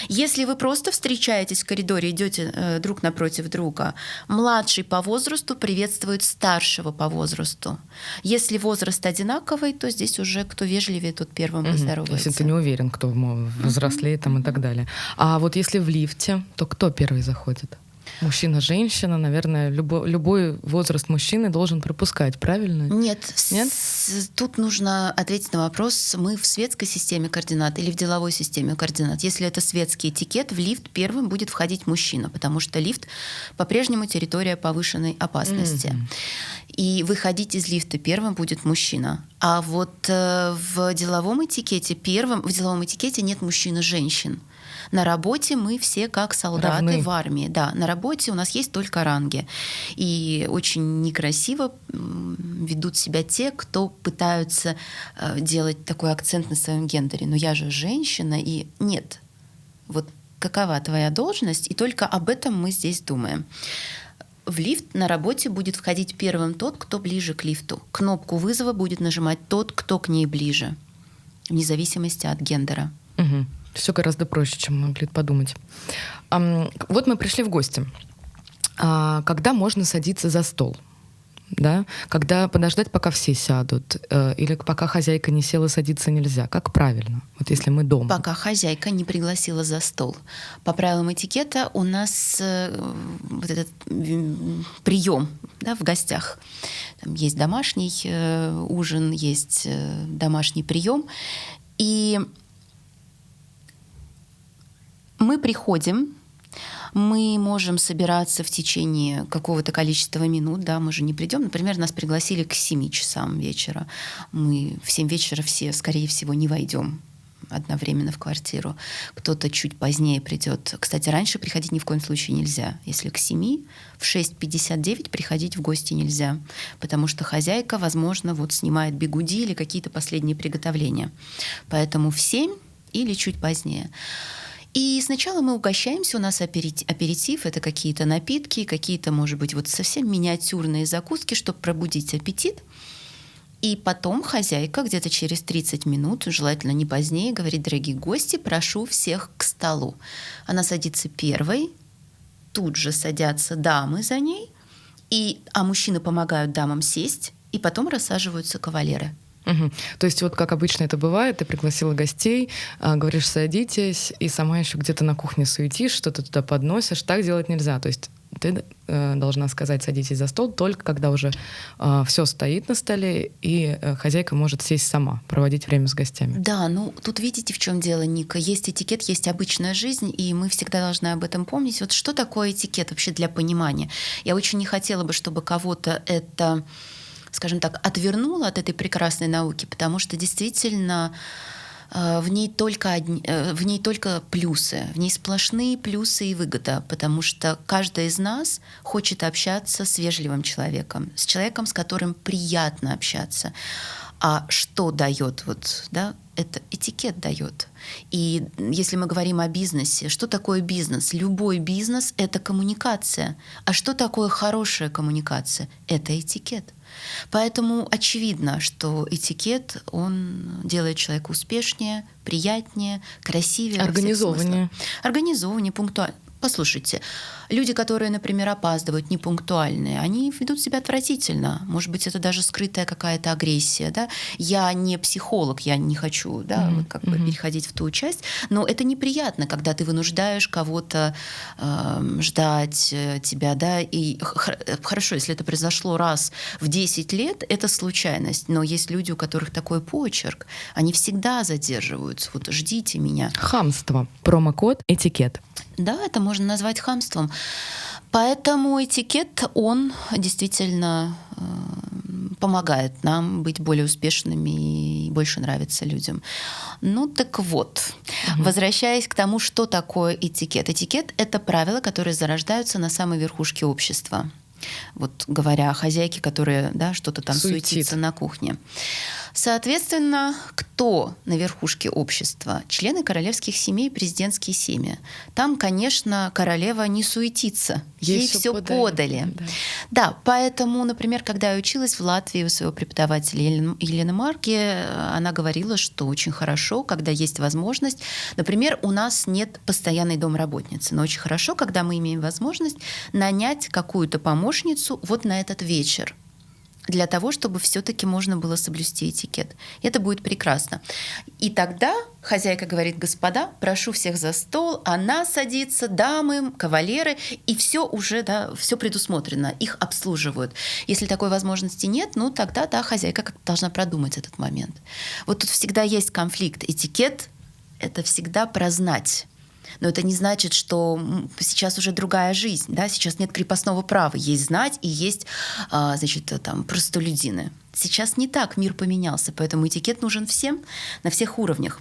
Если вы просто встречаетесь в коридоре, идете друг напротив друга, младший по возрасту приветствует старшего по возрасту. Если возраст одинаковый, то здесь уже кто вежливее, тот первым поздоровается. Если ты не уверен, кто взрослее там и так далее. А вот если в лифте, то кто первый заходит? Мужчина, женщина, наверное, любой возраст мужчины должен пропускать, правильно? Нет? Нет? Тут нужно ответить на вопрос, мы в светской системе координат или в деловой системе координат. Если это светский этикет, в лифт первым будет входить мужчина, потому что лифт по-прежнему территория повышенной опасности. И выходить из лифта первым будет мужчина. А вот в деловом этикете нет мужчин и женщин. На работе мы все как солдаты равны. в армии. Да, на работе у нас есть только ранги. И очень некрасиво ведут себя те, кто пытаются делать такой акцент на своем гендере. Но я же женщина, и нет. Вот какова твоя должность, и только об этом мы здесь думаем. В лифт на работе будет входить первым тот, кто ближе к лифту. Кнопку вызова будет нажимать тот, кто к ней ближе, вне зависимости от гендера. Угу. Все гораздо проще, чем мы могли подумать. Вот мы пришли в гости. Когда можно садиться за стол? Да? Когда подождать, пока все сядут? Или пока хозяйка не села, садиться нельзя? Как правильно? Вот если мы дома. Пока хозяйка не пригласила за стол. По правилам этикета у нас вот этот прием, да, в гостях. Там есть домашний ужин, есть домашний прием. И мы приходим, мы можем собираться в течение какого-то количества минут, да, мы же не придем. Например, нас пригласили к 7 часам вечера. Мы в 7 вечера все, скорее всего, не войдем одновременно в квартиру. Кто-то чуть позднее придет. Кстати, раньше приходить ни в коем случае нельзя. Если к 7, в 6:59 приходить в гости нельзя, потому что хозяйка, возможно, вот снимает бигуди или какие-то последние приготовления. Поэтому в 7 или чуть позднее. И сначала мы угощаемся, у нас аперитив, это какие-то напитки, какие-то, может быть, вот совсем миниатюрные закуски, чтобы пробудить аппетит. И потом хозяйка где-то через 30 минут, желательно не позднее, говорит: дорогие гости, прошу всех к столу. Она садится первой, тут же садятся дамы за ней, а мужчины помогают дамам сесть, и потом рассаживаются кавалеры. Угу. То есть вот как обычно это бывает, ты пригласила гостей, говоришь: садитесь, и сама еще где-то на кухне суетишь, что-то туда подносишь. Так делать нельзя. То есть ты должна сказать: садитесь за стол, только когда уже все стоит на столе, и хозяйка может сесть сама, проводить время с гостями. Да, ну тут видите, в чем дело, Ника. Есть этикет, есть обычная жизнь, и мы всегда должны об этом помнить. Вот что такое этикет вообще для понимания? Я очень не хотела бы, чтобы кого-то это, скажем так, отвернуло от этой прекрасной науки, потому что действительно в ней только плюсы, в ней сплошные плюсы и выгода, потому что каждый из нас хочет общаться с вежливым человеком, с человеком, с которым приятно общаться. А что дает, вот, да, это этикет дает. И если мы говорим о бизнесе, что такое бизнес? Любой бизнес — это коммуникация. А что такое хорошая коммуникация? Это этикет. Поэтому очевидно, что этикет, он делает человека успешнее, приятнее, красивее. Организованнее, пунктуальнее. Послушайте, люди, которые, например, опаздывают, непунктуальные, они ведут себя отвратительно. Может быть, это даже скрытая какая-то агрессия. Да? Я не психолог, я не хочу, да, вот как бы переходить в ту часть, но это неприятно, когда ты вынуждаешь кого-то ждать тебя. Да? И хорошо, если это произошло раз в 10 лет, это случайность. Но есть люди, у которых такой почерк, они всегда задерживаются. Вот ждите меня. Хамство. Промокод «Этикет». Да, это можно назвать хамством. Поэтому этикет, он действительно помогает нам быть более успешными и больше нравиться людям. Ну так вот, возвращаясь к тому, что такое этикет. Этикет — это правила, которые зарождаются на самой верхушке общества. Вот говоря о хозяйке, которая, да, что-то там суетится на кухне. Соответственно, кто на верхушке общества? Члены королевских семей, президентские семьи. Там, конечно, королева не суетится. Ей все подали. Да, поэтому, например, когда я училась в Латвии у своего преподавателя Елены Марки, она говорила, что очень хорошо, когда есть возможность. Например, у нас нет постоянной домработницы, но очень хорошо, когда мы имеем возможность нанять какую-то помощницу вот на этот вечер, для того, чтобы все-таки можно было соблюсти этикет. Это будет прекрасно. И тогда хозяйка говорит: господа, прошу всех за стол, она садится, дамы, кавалеры, и все уже, да, все предусмотрено, их обслуживают. Если такой возможности нет, ну тогда, да, хозяйка как-то должна продумать этот момент. Вот тут всегда есть конфликт. Этикет — это всегда про знать. Но это не значит, что сейчас уже другая жизнь, да? Сейчас нет крепостного права, есть знать и есть, значит, там, простолюдины. Сейчас не так, мир поменялся, поэтому этикет нужен всем на всех уровнях.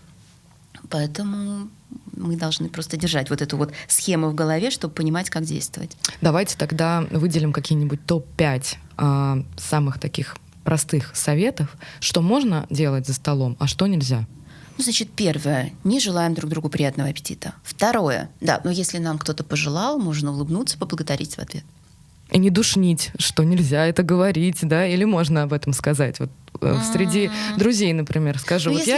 Поэтому мы должны просто держать вот эту вот схему в голове, чтобы понимать, как действовать. Давайте тогда выделим какие-нибудь топ-5 самых таких простых советов, что можно делать за столом, а что нельзя. Ну, значит, первое, не желаем друг другу приятного аппетита. Второе, да, но если нам кто-то пожелал, можно улыбнуться, поблагодарить в ответ. И не душнить, что нельзя это говорить, да, или можно об этом сказать. Вот среди друзей, например, скажу. Ну, вот если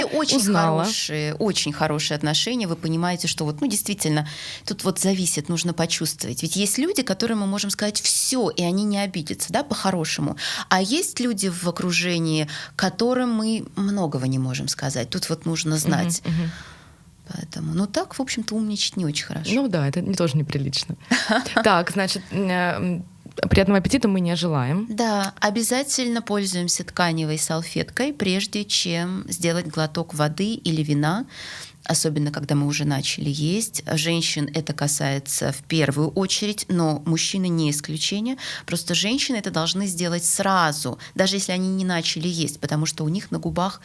я очень хорошие отношения, вы понимаете, что вот, ну, действительно, тут вот зависит, нужно почувствовать. Ведь есть люди, которым мы можем сказать все, и они не обидятся, да, по-хорошему. А есть люди в окружении, которым мы многого не можем сказать. Тут вот нужно знать. Поэтому, ну так, в общем-то, умничать не очень хорошо. Ну да, это тоже неприлично. Так, значит, приятного аппетита мы не желаем. Да, обязательно пользуемся тканевой салфеткой, прежде чем сделать глоток воды или вина, особенно когда мы уже начали есть. Женщин это касается в первую очередь, но мужчины не исключение. Просто женщины это должны сделать сразу, даже если они не начали есть, потому что у них на губах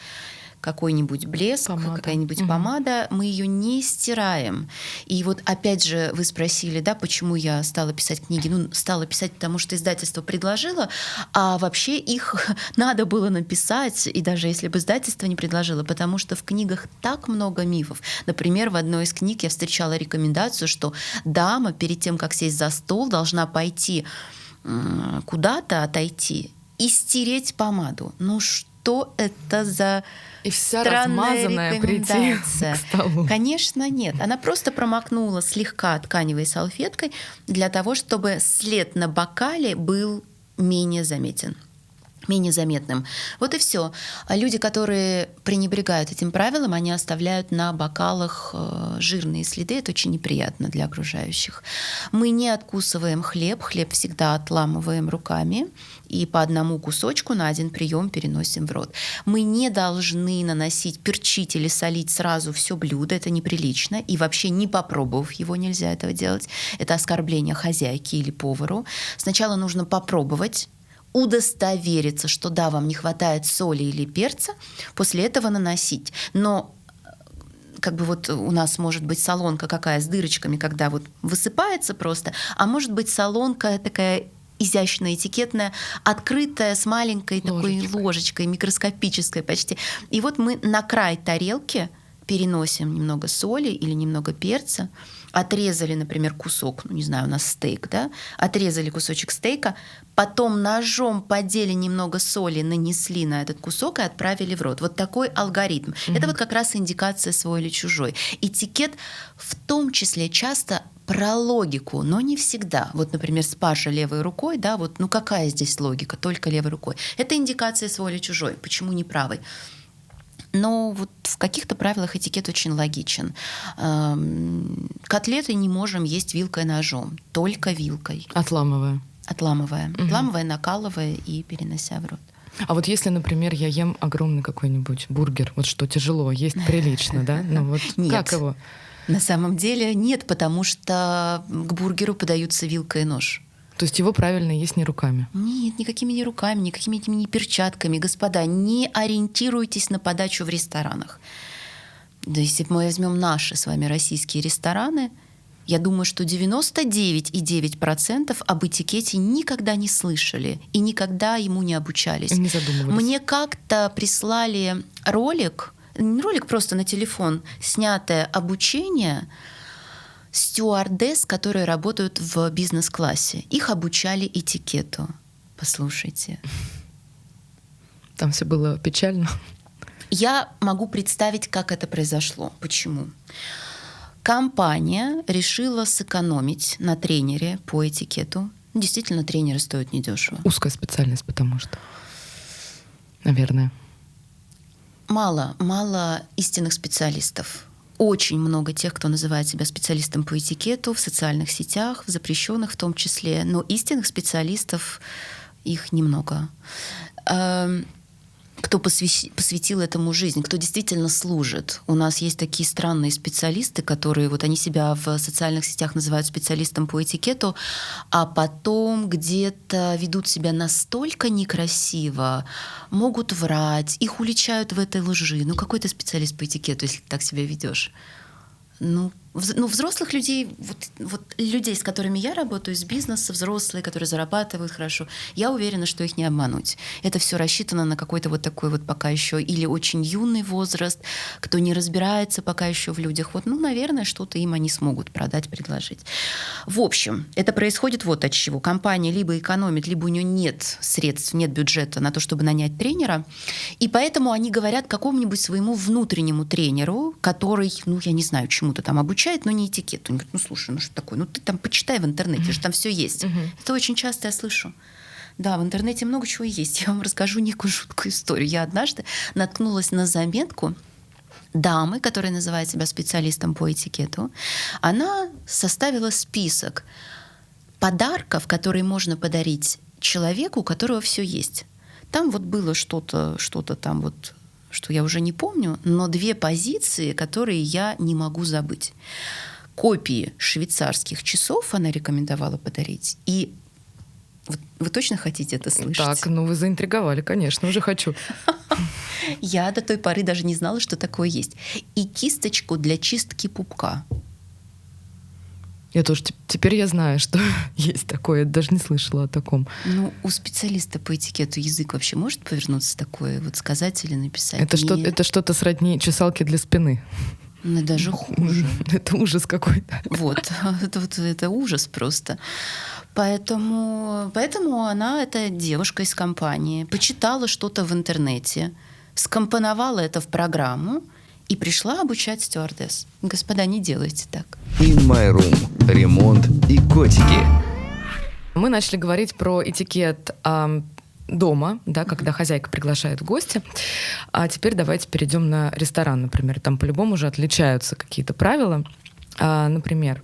какой-нибудь блеск, какая-нибудь помада, мы ее не стираем. И вот опять же вы спросили, да, почему я стала писать книги. Ну, стала писать, потому что издательство предложило, а вообще их надо было написать, и даже если бы издательство не предложило, потому что в книгах так много мифов. Например, в одной из книг я встречала рекомендацию, что дама перед тем, как сесть за стол, должна пойти куда-то, отойти и стереть помаду. Ну что это за и вся странная размазанная прийти к столу? Конечно, нет. Она просто промокнула слегка тканевой салфеткой для того, чтобы след на бокале был менее заметен. Менее заметным. Вот и все. А люди, которые пренебрегают этим правилом, они оставляют на бокалах жирные следы. Это очень неприятно для окружающих. Мы не откусываем хлеб. Хлеб всегда отламываем руками и по одному кусочку на один прием переносим в рот. Мы не должны наносить, перчить или солить сразу все блюдо. Это неприлично. И вообще, не попробовав его, нельзя этого делать. Это оскорбление хозяйке или повару. Сначала нужно попробовать, удостовериться, что да, вам не хватает соли или перца, после этого наносить. Но как бы вот у нас может быть солонка какая с дырочками, когда вот высыпается просто, а может быть солонка такая изящная, этикетная, открытая, с маленькой такой ложечкой, микроскопической почти. И вот мы на край тарелки переносим немного соли или немного перца, отрезали, например, кусок, ну, не знаю, у нас стейк, да, отрезали кусочек стейка, потом ножом подели немного соли, нанесли на этот кусок и отправили в рот. Вот такой алгоритм. Это вот как раз индикация свой или чужой. Этикет в том числе часто про логику, но не всегда. Вот, например, спаржа левой рукой, да, вот, ну какая здесь логика, только левой рукой. Это индикация свой или чужой, почему не правой. Но вот в каких-то правилах этикет очень логичен. Котлеты не можем есть вилкой, ножом, только вилкой. Отламывая. Отламывая, накалывая и перенося в рот. А вот если, например, я ем огромный какой-нибудь бургер, вот что тяжело, есть прилично, да? Ну вот нет. Как его? На самом деле нет, потому что к бургеру подаются вилка и нож. То есть его правильно есть не руками? Нет, никакими не руками, никакими этими не перчатками. Господа, не ориентируйтесь на подачу в ресторанах. Да если мы возьмем наши с вами российские рестораны, я думаю, что 99,9% об этикете никогда не слышали и никогда ему не обучались. Не задумывались. Мне как-то прислали ролик, не ролик, просто на телефон, снятое обучение стюардесс, которые работают в бизнес-классе. Их обучали этикету. Послушайте. Там все было печально. Я могу представить, как это произошло. Почему? Компания решила сэкономить на тренере по этикету. Действительно, тренеры стоят недешево. Узкая специальность, потому что, наверное. Мало истинных специалистов. Очень много тех, кто называет себя специалистом по этикету в социальных сетях, в запрещенных в том числе. Но истинных специалистов их немного. Кто посвятил этому жизнь, кто действительно служит. У нас есть такие странные специалисты, которые вот они себя в социальных сетях называют специалистом по этикету, а потом где-то ведут себя настолько некрасиво, могут врать, их уличают в этой лжи. Ну какой ты специалист по этикету, если ты так себя ведешь? Взрослых людей, вот людей, с которыми я работаю, из бизнеса, взрослые, которые зарабатывают хорошо, я уверена, что их не обмануть. Это все рассчитано на какой-то вот такой вот пока еще или очень юный возраст, кто не разбирается пока еще в людях. Наверное, что-то им они смогут продать, предложить. В общем, это происходит вот от чего. Компания либо экономит, либо у нее нет средств, нет бюджета на то, чтобы нанять тренера, и поэтому они говорят какому-нибудь своему внутреннему тренеру, который, я не знаю, чему-то там обучает, но не этикету. Он говорит, слушай, что такое? Ты там почитай в интернете, же там все есть. Это очень часто я слышу. Да, в интернете много чего есть. Я вам расскажу некую жуткую историю. Я однажды наткнулась на заметку дамы, которая называет себя специалистом по этикету. Она составила список подарков, которые можно подарить человеку, у которого все есть. Там было что-то там что я уже не помню, но 2 позиции, которые я не могу забыть. Копии швейцарских часов она рекомендовала подарить. И вы точно хотите это слышать? Так, вы заинтриговали, конечно, уже хочу. Я до той поры даже не знала, что такое есть. И кисточку для чистки пупка. Я тоже теперь я знаю, что есть такое, я даже не слышала о таком. У специалиста по этикету язык вообще может повернуться такое, сказать или написать? Это что-то сродни чесалки для спины. Даже хуже. Это ужас какой-то. Это ужас просто. Поэтому она, эта девушка из компании, почитала что-то в интернете, скомпоновала это в программу и пришла обучать стюардесс. Господа, не делайте так. In My Room. Ремонт и котики. Мы начали говорить про этикет дома, да, когда хозяйка приглашает в гости. А теперь давайте перейдем на ресторан, например. Там по-любому уже отличаются какие-то правила. Например,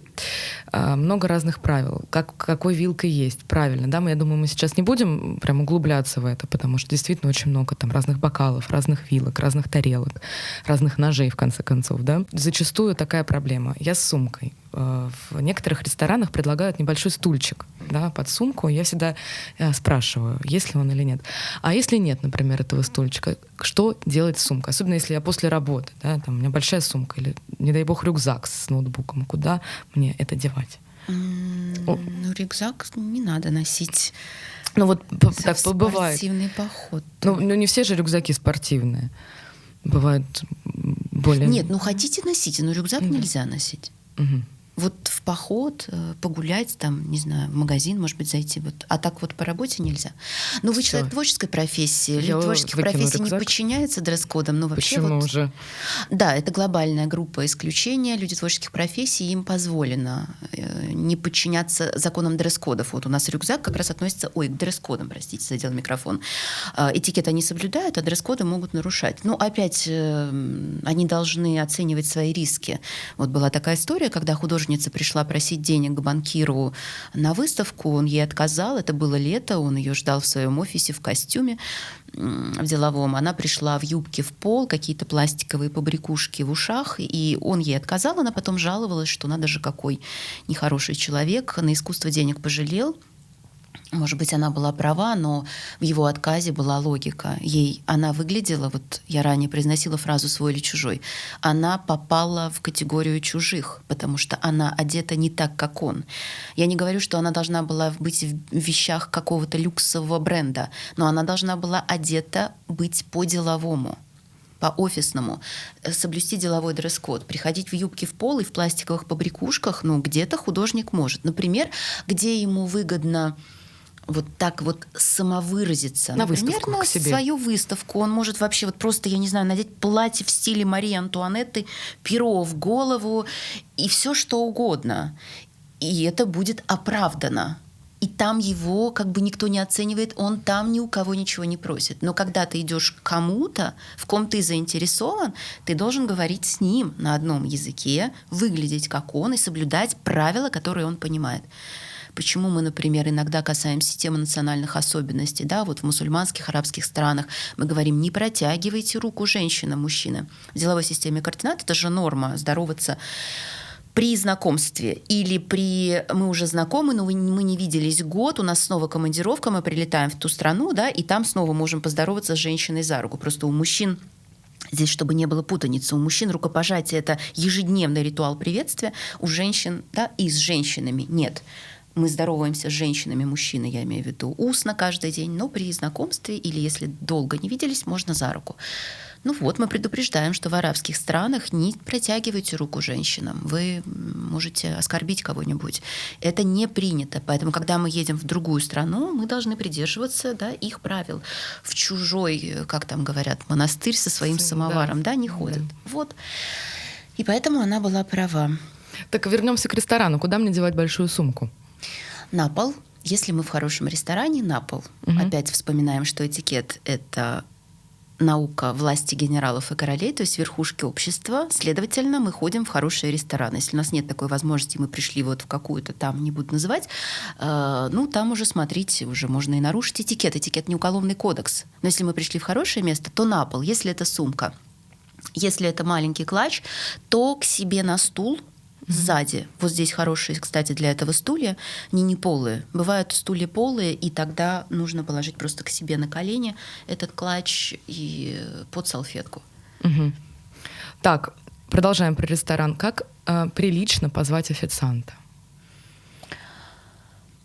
много разных правил. Какой вилкой есть, правильно. Да? Я думаю, мы сейчас не будем прям углубляться в это, потому что действительно очень много там разных бокалов, разных вилок, разных тарелок, разных ножей, в конце концов. Да? Зачастую такая проблема. Я с сумкой. В некоторых ресторанах предлагают небольшой стульчик, да, под сумку. Я всегда спрашиваю, есть ли он или нет. А если нет, например, этого стульчика, что делать с сумкой? Особенно если я после работы, да, там у меня большая сумка или, не дай бог, рюкзак с ноутбуком. Куда мне это девать? Рюкзак не надо носить. Так бывает. Спортивный поход. Не все же рюкзаки спортивные. Бывают более... Нет, хотите носите, но рюкзак нельзя носить. Угу. В поход, погулять, там, не знаю, в магазин, может быть, зайти. А так по работе нельзя. Вы человек творческой профессии. Люди творческих профессий не подчиняются дресс-кодам. Вообще почему же? Да, это глобальная группа исключения. Люди творческих профессий, им позволено не подчиняться законам дресс-кодов. У нас рюкзак как раз относится... к дресс-кодам, простите, задел микрофон. Этикет они соблюдают, а дресс-коды могут нарушать. Опять они должны оценивать свои риски. Была такая история, когда художница пришла просить денег к банкиру на выставку, он ей отказал, это было лето, он ее ждал в своем офисе в костюме, в деловом. Она пришла в юбке в пол, какие-то пластиковые побрякушки в ушах, и он ей отказал, она потом жаловалась, что надо же, какой нехороший человек, на искусство денег пожалел, Может быть, она была права, но в его отказе была логика. Она выглядела, вот я ранее произносила фразу «свой или чужой», она попала в категорию чужих, потому что она одета не так, как он. Я не говорю, что она должна была быть в вещах какого-то люксового бренда, но она должна была одета быть по-деловому, по-офисному, соблюсти деловой дресс-код, приходить в юбке в пол и в пластиковых побрякушках, где-то художник может. Например, где ему выгодно вот так вот самовыразиться. На Например, выставку на к себе. свою выставку. Он может вообще вот просто, я не знаю, надеть платье в стиле Марии Антуанетты, перо в голову и все что угодно. И это будет оправдано. И там его как бы никто не оценивает, он там ни у кого ничего не просит. Но когда ты идешь к кому-то, в ком ты заинтересован, ты должен говорить с ним на одном языке, выглядеть как он и соблюдать правила, которые он понимает. Почему мы, например, иногда касаемся темы национальных особенностей, да, вот в мусульманских, арабских странах мы говорим, не протягивайте руку женщинам, мужчинам. В деловой системе координат это же норма здороваться при знакомстве или мы уже знакомы, но мы не виделись год, у нас снова командировка, мы прилетаем в ту страну, да, и там снова можем поздороваться с женщиной за руку. Просто у мужчин здесь, чтобы не было путаницы, у мужчин рукопожатие – это ежедневный ритуал приветствия, у женщин, да, и с женщинами нет. Мы здороваемся с женщинами, мужчины, я имею в виду, устно каждый день, но при знакомстве или если долго не виделись, можно за руку. Ну вот, мы предупреждаем, что в арабских странах не протягивайте руку женщинам, вы можете оскорбить кого-нибудь. Это не принято, поэтому, когда мы едем в другую страну, мы должны придерживаться, да, их правил. В чужой, как там говорят, монастырь со своим самоваром, да, не ходят. Да. Вот. И поэтому она была права. Так вернемся к ресторану. Куда мне девать большую сумку? На пол. Если мы в хорошем ресторане, на пол. Опять вспоминаем, что этикет – это наука власти генералов и королей, то есть верхушки общества. Следовательно, мы ходим в хорошие рестораны. Если у нас нет такой возможности, мы пришли вот в какую-то там, не буду называть, там уже смотрите, уже можно и нарушить этикет. Этикет не уголовный кодекс. Но если мы пришли в хорошее место, то на пол. Если это сумка, если это маленький клатч, то к себе на стул, сзади. Вот здесь хорошие, кстати, для этого стулья, не полые. Бывают стулья полые, и тогда нужно положить просто к себе на колени этот клатч и под салфетку. Угу. Так, продолжаем про ресторан. Как прилично позвать официанта?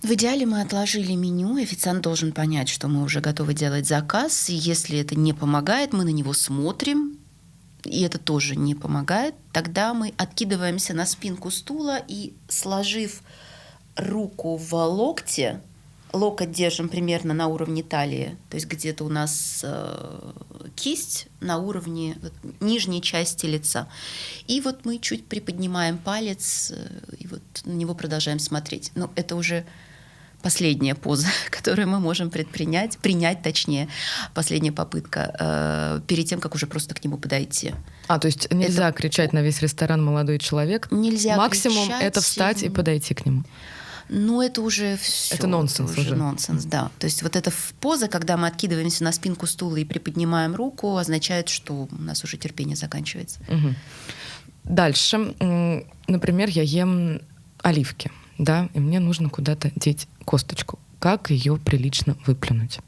В идеале мы отложили меню, официант должен понять, что мы уже готовы делать заказ, и если это не помогает, мы на него смотрим, и это тоже не помогает, тогда мы откидываемся на спинку стула и, сложив руку в локте, локоть держим примерно на уровне талии, то есть где-то у нас кисть на уровне нижней части лица. И вот мы чуть приподнимаем палец, и вот на него продолжаем смотреть. Но это уже последняя поза, которую мы можем принять, точнее, последняя попытка, перед тем, как уже просто к нему подойти. То есть нельзя кричать на весь ресторан «молодой человек»? Нельзя Максимум кричать, это встать и подойти к нему? Это уже все. Это нонсенс уже. Нонсенс, да. То есть вот эта поза, когда мы откидываемся на спинку стула и приподнимаем руку, означает, что у нас уже терпение заканчивается. Угу. Дальше. Например, я ем оливки, да, и мне нужно куда-то деть косточку. Как ее прилично выплюнуть?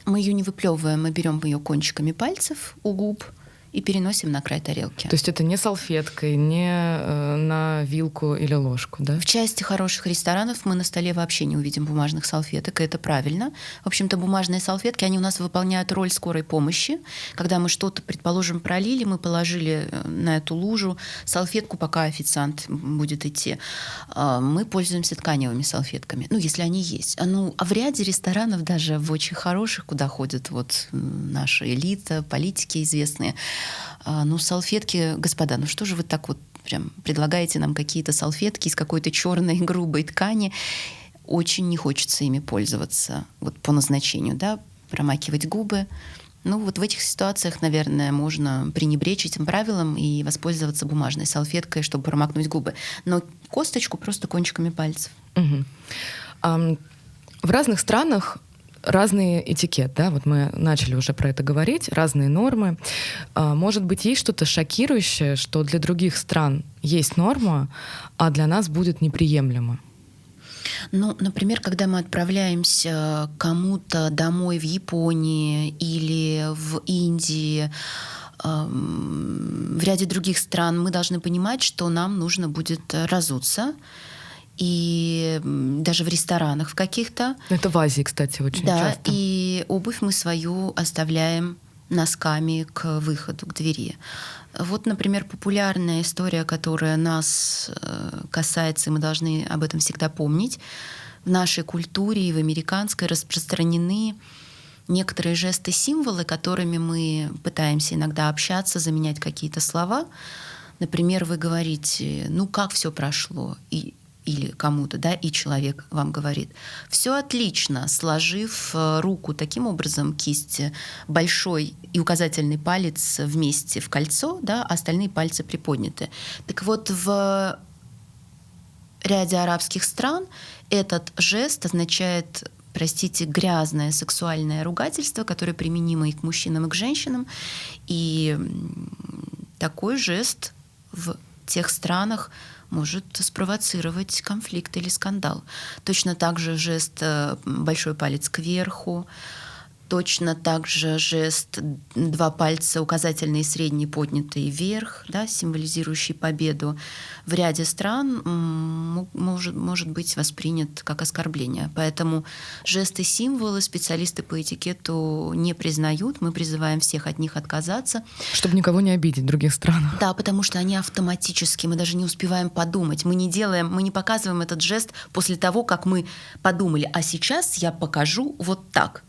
Мы ее не выплевываем, мы берем ее кончиками пальцев у губ и переносим на край тарелки. То есть это не салфеткой, не на вилку или ложку, да? В части хороших ресторанов мы на столе вообще не увидим бумажных салфеток, и это правильно. В общем-то, бумажные салфетки, они у нас выполняют роль скорой помощи. Когда мы что-то, предположим, пролили, мы положили на эту лужу салфетку, пока официант будет идти. Мы пользуемся тканевыми салфетками, если они есть. А в ряде ресторанов, даже в очень хороших, куда ходят вот наша элита, политики известные, салфетки, господа, что же вы так вот прям предлагаете нам какие-то салфетки из какой-то черной грубой ткани? Очень не хочется ими пользоваться вот по назначению, да, промакивать губы. В этих ситуациях, наверное, можно пренебречь этим правилам и воспользоваться бумажной салфеткой, чтобы промокнуть губы. Но косточку просто кончиками пальцев. Угу. В разных странах разный этикет, да, вот мы начали уже про это говорить, разные нормы. Может быть, есть что-то шокирующее, что для других стран есть норма, а для нас будет неприемлемо? Ну, например, когда мы отправляемся к кому-то домой в Японии или в Индии, в ряде других стран, мы должны понимать, что нам нужно будет разуться. И даже в ресторанах в каких-то. Это в Азии, кстати, очень часто. Да, и обувь мы свою оставляем носками к выходу, к двери. Вот, например, популярная история, которая нас касается, и мы должны об этом всегда помнить. В нашей культуре и в американской распространены некоторые жесты, символы, которыми мы пытаемся иногда общаться, заменять какие-то слова. Например, вы говорите: ну как все прошло? Или кому-то, да, и человек вам говорит: все отлично, сложив руку таким образом, кисть, большой и указательный палец вместе в кольцо, да, а остальные пальцы приподняты. Так вот, в ряде арабских стран этот жест означает, простите, грязное сексуальное ругательство, которое применимо и к мужчинам, и к женщинам. И такой жест в тех странах может спровоцировать конфликт или скандал. Точно так же жест большой палец кверху, точно так же жест два пальца, указательный и средний, поднятые вверх, да, символизирующий победу, в ряде стран может быть воспринят как оскорбление. Поэтому жесты, символы специалисты по этикету не признают. Мы призываем всех от них отказаться. Чтобы никого не обидеть в других странах. Да, потому что они автоматически, мы даже не успеваем подумать. Мы не показываем этот жест после того, как мы подумали: а сейчас я покажу вот так.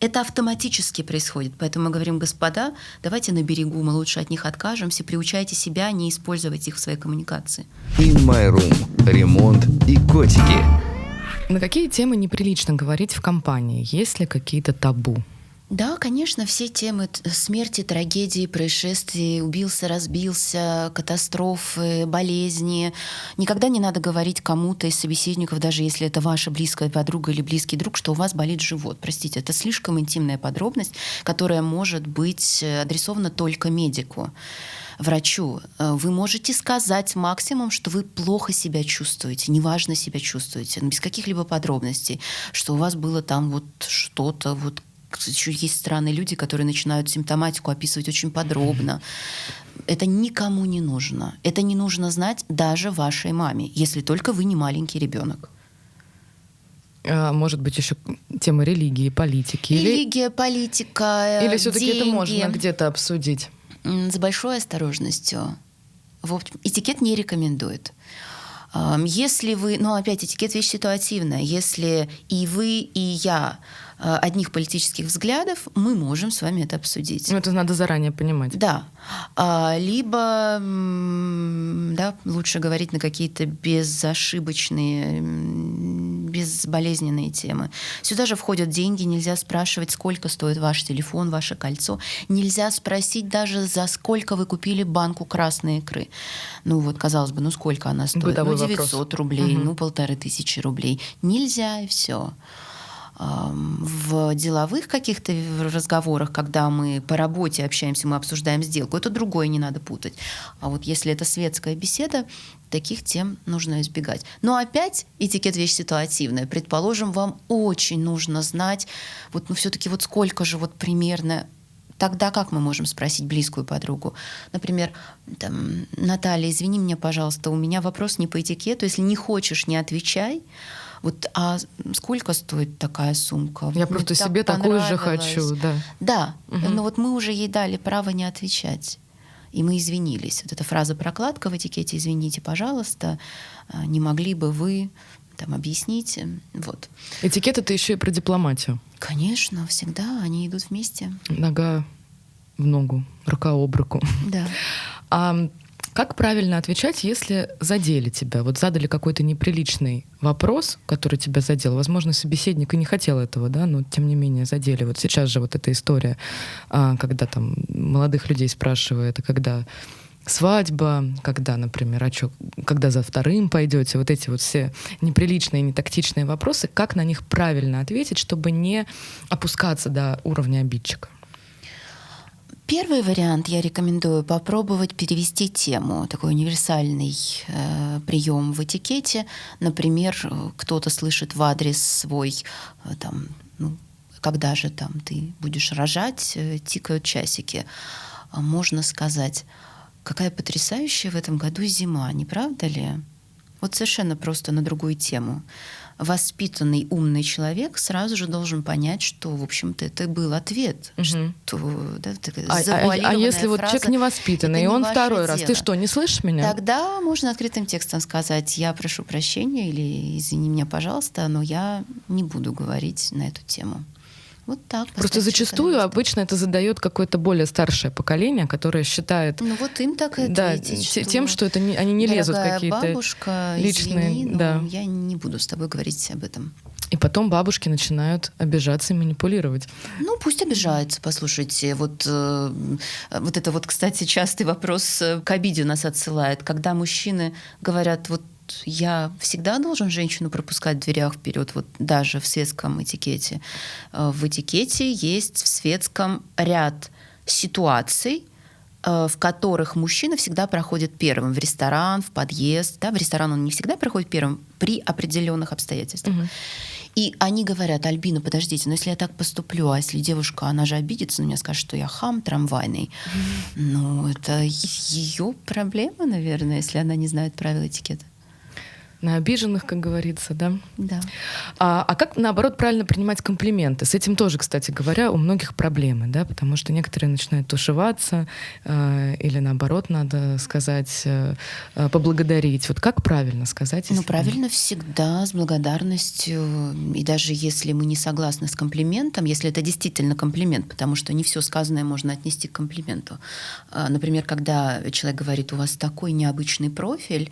Это автоматически происходит. Поэтому мы говорим: господа, давайте на берегу, мы лучше от них откажемся, приучайте себя не использовать их в своей коммуникации. In My Room. Ремонт и котики. На какие темы неприлично говорить в компании? Есть ли какие-то табу? Да, конечно, все темы смерти, трагедии, происшествий, убился, разбился, катастрофы, болезни. Никогда не надо говорить кому-то из собеседников, даже если это ваша близкая подруга или близкий друг, что у вас болит живот. Простите, это слишком интимная подробность, которая может быть адресована только медику, врачу. Вы можете сказать максимум, что вы плохо себя чувствуете, неважно себя чувствуете, без каких-либо подробностей, что у вас было там вот что-то, вот. Еще есть странные люди, которые начинают симптоматику описывать очень подробно. Это никому не нужно. Это не нужно знать даже вашей маме, если только вы не маленький ребенок. Может быть, еще тема религии, политики? Религия, политика, или все-таки деньги. Это можно где-то обсудить? С большой осторожностью. Этикет не рекомендует. Если вы... Но опять, этикет — вещь ситуативная. Если и вы, и я одних политических взглядов, мы можем с вами это обсудить. Это надо заранее понимать. Да. Либо да, лучше говорить на какие-то безошибочные, безболезненные темы. Сюда же входят деньги. Нельзя спрашивать, сколько стоит ваш телефон, ваше кольцо. Нельзя спросить даже, за сколько вы купили банку красной икры. Ну вот, казалось бы, сколько она стоит? Бытовой 900 вопрос. рублей, 1500 рублей. Нельзя, и все. В деловых каких-то разговорах, когда мы по работе общаемся, мы обсуждаем сделку, это другое, не надо путать. А вот если это светская беседа, таких тем нужно избегать. Но опять этикет — вещь ситуативная. Предположим, вам очень нужно знать, все-таки сколько же примерно. Тогда как мы можем спросить близкую подругу? Например, Наталья, извини меня, пожалуйста, у меня вопрос не по этикету. Если не хочешь, не отвечай. А сколько стоит такая сумка? Я просто себе такую же хочу, да. Да, но мы уже ей дали право не отвечать. И мы извинились. Эта фраза «прокладка» в этикете: «извините, пожалуйста, не могли бы вы объяснить?» Этикет — это еще и про дипломатию. Конечно, всегда они идут вместе. Нога в ногу, рука об руку. Да. А как правильно отвечать, если задели тебя? Задали какой-то неприличный вопрос, который тебя задел. Возможно, собеседник и не хотел этого, да, но тем не менее задели. Сейчас же эта история, когда молодых людей спрашивают, а когда свадьба, когда, например, когда за вторым пойдете, эти все неприличные, нетактичные вопросы, как на них правильно ответить, чтобы не опускаться до уровня обидчика? Первый вариант я рекомендую попробовать перевести тему, такой универсальный прием в этикете. Например, кто-то слышит в адрес свой, там, ну, когда же там ты будешь рожать, тикают часики. Можно сказать, какая потрясающая в этом году зима, не правда ли? Вот совершенно просто на другую тему. Воспитанный, умный человек сразу же должен понять, что, в общем-то, это был ответ. Что, да, а если вот человек невоспитанный, и он второй раз, ты что, не слышишь меня? Тогда можно открытым текстом сказать: я прошу прощения или извини меня, пожалуйста, но я не буду говорить на эту тему. Вот так. Просто зачастую обычно это задает какое-то более старшее поколение, которое считает... Ну вот им так и ответить, да, тем, что это они не лезут в какие-то бабушка, личные... извини, да. но я не буду с тобой говорить об этом. И потом бабушки начинают обижаться и манипулировать. Ну, пусть обижаются, послушайте. Вот это вот, кстати, частый вопрос к обиде нас отсылает. Когда мужчины говорят: вот я всегда должен женщину пропускать в дверях вперед, вот даже в светском этикете. В этикете есть в светском ряд ситуаций, в которых мужчина всегда проходит первым. В ресторан, в подъезд. Да? В ресторан он не всегда проходит первым при определенных обстоятельствах. Угу. И они говорят: Альбина, подождите, но если я так поступлю, а если девушка, она же обидится на меня, скажет, что я хам трамвайный. Ну, это ее проблема, наверное, если она не знает правил этикета. На обиженных, как говорится, да? Да. А как, наоборот, правильно принимать комплименты? С этим тоже, кстати говоря, у многих проблемы, да? Потому что некоторые начинают тушеваться, или, наоборот, надо сказать, поблагодарить. Вот как правильно сказать? Ну, правильно всегда с благодарностью. И даже если мы не согласны с комплиментом, если это действительно комплимент, потому что не все сказанное можно отнести к комплименту. Например, когда человек говорит: у вас такой необычный профиль,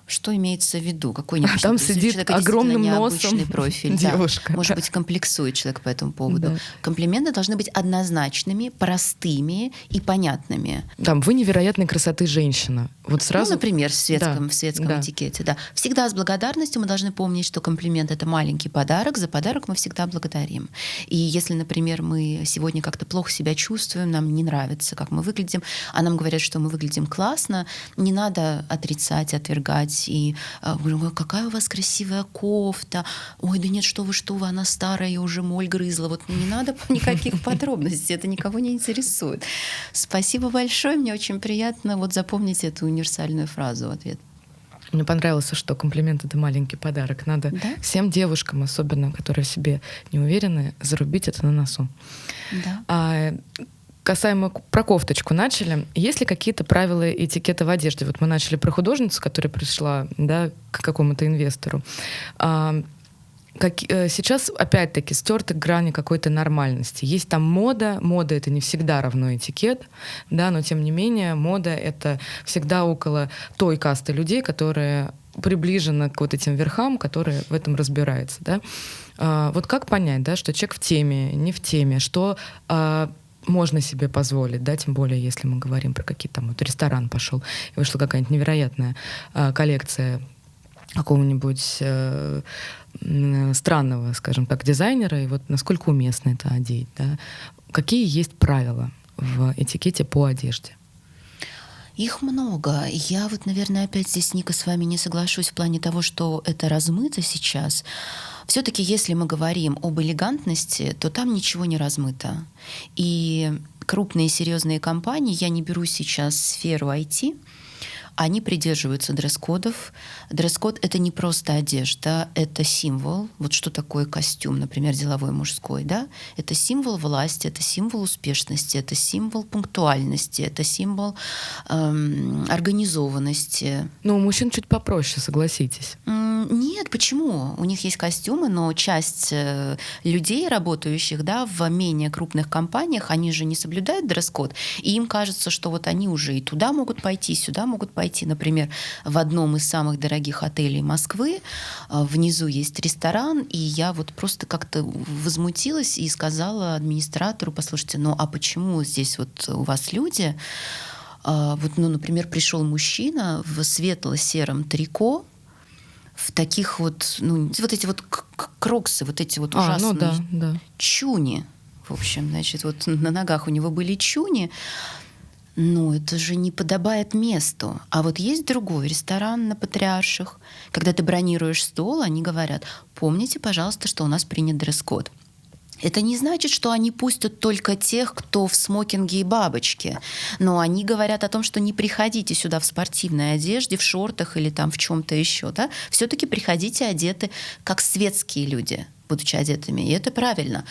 что имеется в виду? Какой необычный там профиль? сидит огромным носом профиль. девушка. Да. Может быть, комплексует человек по этому поводу. Да. Комплименты должны быть однозначными, простыми и понятными. Там: вы невероятной красоты женщина. Вот сразу... Ну, например, в светском этикете. Да. Всегда с благодарностью мы должны помнить, что комплимент — это маленький подарок. За подарок мы всегда благодарим. И если, например, мы сегодня как-то плохо себя чувствуем, нам не нравится, как мы выглядим, а нам говорят, что мы выглядим классно, не надо отрицать, отвергать. И говорю: какая у вас красивая кофта. Ой, да нет, что вы, она старая, ее уже моль грызла. Вот не надо никаких подробностей, это никого не интересует. Спасибо большое, мне очень приятно. Вот запомните эту универсальную фразу в ответ. Мне понравилось, что комплимент — это маленький подарок. Надо всем девушкам, особенно, которые в себе не уверены, зарубить это на носу. Да. Касаемо про кофточку начали. Есть ли какие-то правила этикета в одежде? Вот мы начали про художницу, которая пришла, да, к какому-то инвестору. Сейчас, опять-таки, стерты грани какой-то нормальности. Есть там мода. Мода — это не всегда равно этикет, да, но тем не менее мода — это всегда около той касты людей, которая приближена к вот этим верхам, которые в этом разбираются, да. Вот как понять, да, что человек в теме, не в теме, что можно себе позволить, да, тем более, если мы говорим про какие-то там, вот ресторан пошел, и вышла какая-нибудь невероятная коллекция какого-нибудь странного, скажем так, дизайнера, и вот насколько уместно это одеть, да? Какие есть правила в этикете по одежде? Их много. Я вот, наверное, опять здесь, Ника, с вами не соглашусь в плане того, что это размыто сейчас. Все-таки, если мы говорим об элегантности, то там ничего не размыто. И крупные серьезные компании, я не беру сейчас сферу IT, они придерживаются дресс-кодов. Дресс-код — это не просто одежда, это символ. Вот что такое костюм, например, деловой мужской, да? Это символ власти, это символ успешности, это символ пунктуальности, это символ организованности. Но у мужчин чуть попроще, согласитесь. Нет, почему? У них есть костюмы, но часть людей, работающих, да, в менее крупных компаниях, они же не соблюдают дресс-код, и им кажется, что вот они уже и туда могут пойти, и сюда могут пойти. Например, в одном из самых дорогих отелей Москвы внизу есть ресторан, и я вот просто как-то возмутилась и сказала администратору: послушайте, ну а почему здесь вот у вас люди? Вот, ну, например, пришел мужчина в светло-сером трико, в таких вот, ну, вот эти вот кроксы, вот эти вот ужасные да. чуни. в общем, значит, вот на ногах у него были чуни. Ну, это же не подобает месту. А вот есть другой ресторан на Патриарших. Когда ты бронируешь стол, они говорят: помните, пожалуйста, что у нас принят дресс-код. Это не значит, что они пустят только тех, кто в смокинге и бабочке. Но они говорят о том, что не приходите сюда в спортивной одежде, в шортах или там в чем-то еще. Да? Все-таки приходите одеты как светские люди, будучи одетыми. И это правильно.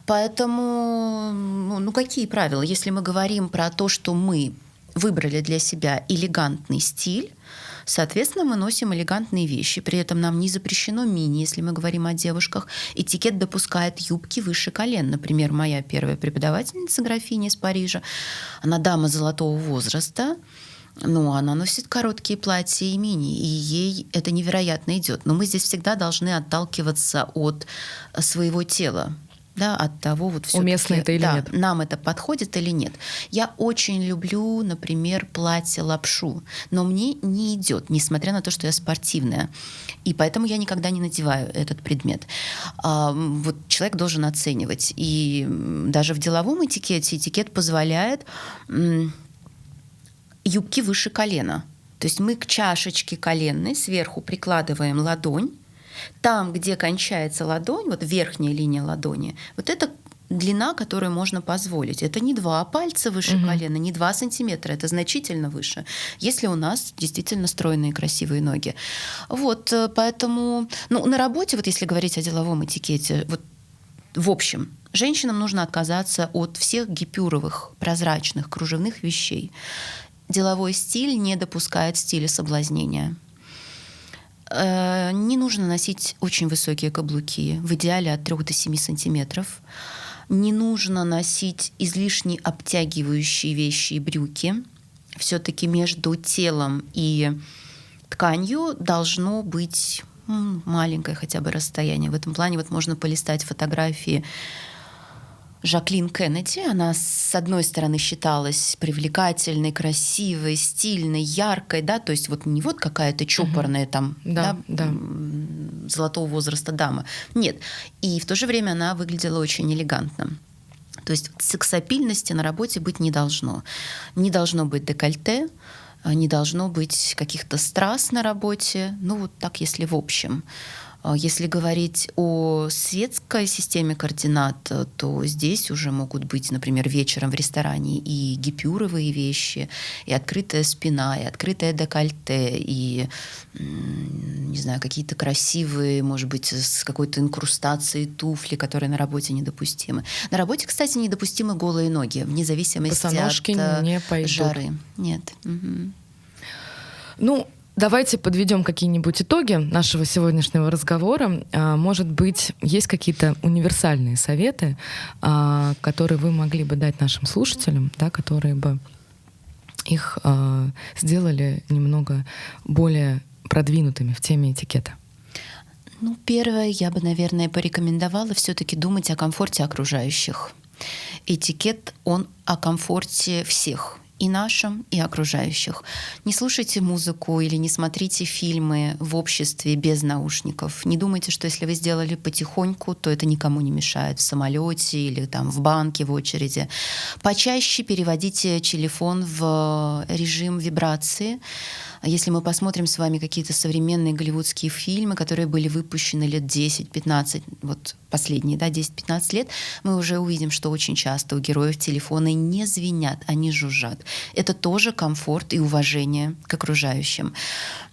Поэтому, ну какие правила? Если мы говорим про то, что мы выбрали для себя элегантный стиль, соответственно, мы носим элегантные вещи. При этом нам не запрещено мини, если мы говорим о девушках. Этикет допускает юбки выше колен. Например, моя первая преподавательница, графиня из Парижа, она дама золотого возраста, но она носит короткие платья и мини, и ей это невероятно идет. Но мы здесь всегда должны отталкиваться от своего тела. Да, от того, вот уместно это или нет. Нам это подходит или нет. Я очень люблю, например, платье-лапшу, но мне не идет, несмотря на то, что я спортивная. И поэтому я никогда не надеваю этот предмет. Вот человек должен оценивать. И даже в деловом этикете этикет позволяет юбки выше колена. То есть мы к чашечке коленной сверху прикладываем ладонь. Там, где кончается ладонь, вот верхняя линия ладони, вот это длина, которую можно позволить. Это не 2 пальца выше колена, не 2 сантиметра, это значительно выше, если у нас действительно стройные красивые ноги. Вот, поэтому, ну, на работе, вот если говорить о деловом этикете, вот, в общем, женщинам нужно отказаться от всех гипюровых, прозрачных, кружевных вещей. Деловой стиль не допускает стиля соблазнения. Не нужно носить очень высокие каблуки, в идеале от 3 до 7 сантиметров. Не нужно носить излишне обтягивающие вещи и брюки. Все-таки между телом и тканью должно быть маленькое хотя бы расстояние. В этом плане вот можно полистать фотографии Жаклин Кеннеди. Она, с одной стороны, считалась привлекательной, красивой, стильной, яркой, да, то есть вот не вот какая-то чопорная там, золотого возраста дама. Нет. И в то же время она выглядела очень элегантно. То есть сексапильности на работе быть не должно. Не должно быть декольте, не должно быть каких-то страз на работе. Ну, вот так, если в общем. Если говорить о светской системе координат, то здесь уже могут быть, например, вечером в ресторане и гипюровые вещи, и открытая спина, и открытое декольте, и, не знаю, какие-то красивые, может быть, с какой-то инкрустацией туфли, которые на работе недопустимы. На работе, кстати, недопустимы голые ноги, вне зависимости босоножки от не пойдут. жары. Нет. Ну, давайте подведем какие-нибудь итоги нашего сегодняшнего разговора. Может быть, есть какие-то универсальные советы, которые вы могли бы дать нашим слушателям, да, которые бы их сделали немного более продвинутыми в теме этикета? Ну, первое, я бы, наверное, порекомендовала все-таки думать о комфорте окружающих. Этикет, он о комфорте всех. И нашим, и окружающих. Не слушайте музыку или не смотрите фильмы в обществе без наушников. Не думайте, что если вы сделали потихоньку, то это никому не мешает в самолете или там в банке в очереди. Почаще переводите телефон в режим вибрации. Если мы посмотрим с вами какие-то современные голливудские фильмы, которые были выпущены лет 10-15, вот последние, да, 10-15 лет, мы уже увидим, что очень часто у героев телефоны не звенят, они жужжат. Это тоже комфорт и уважение к окружающим.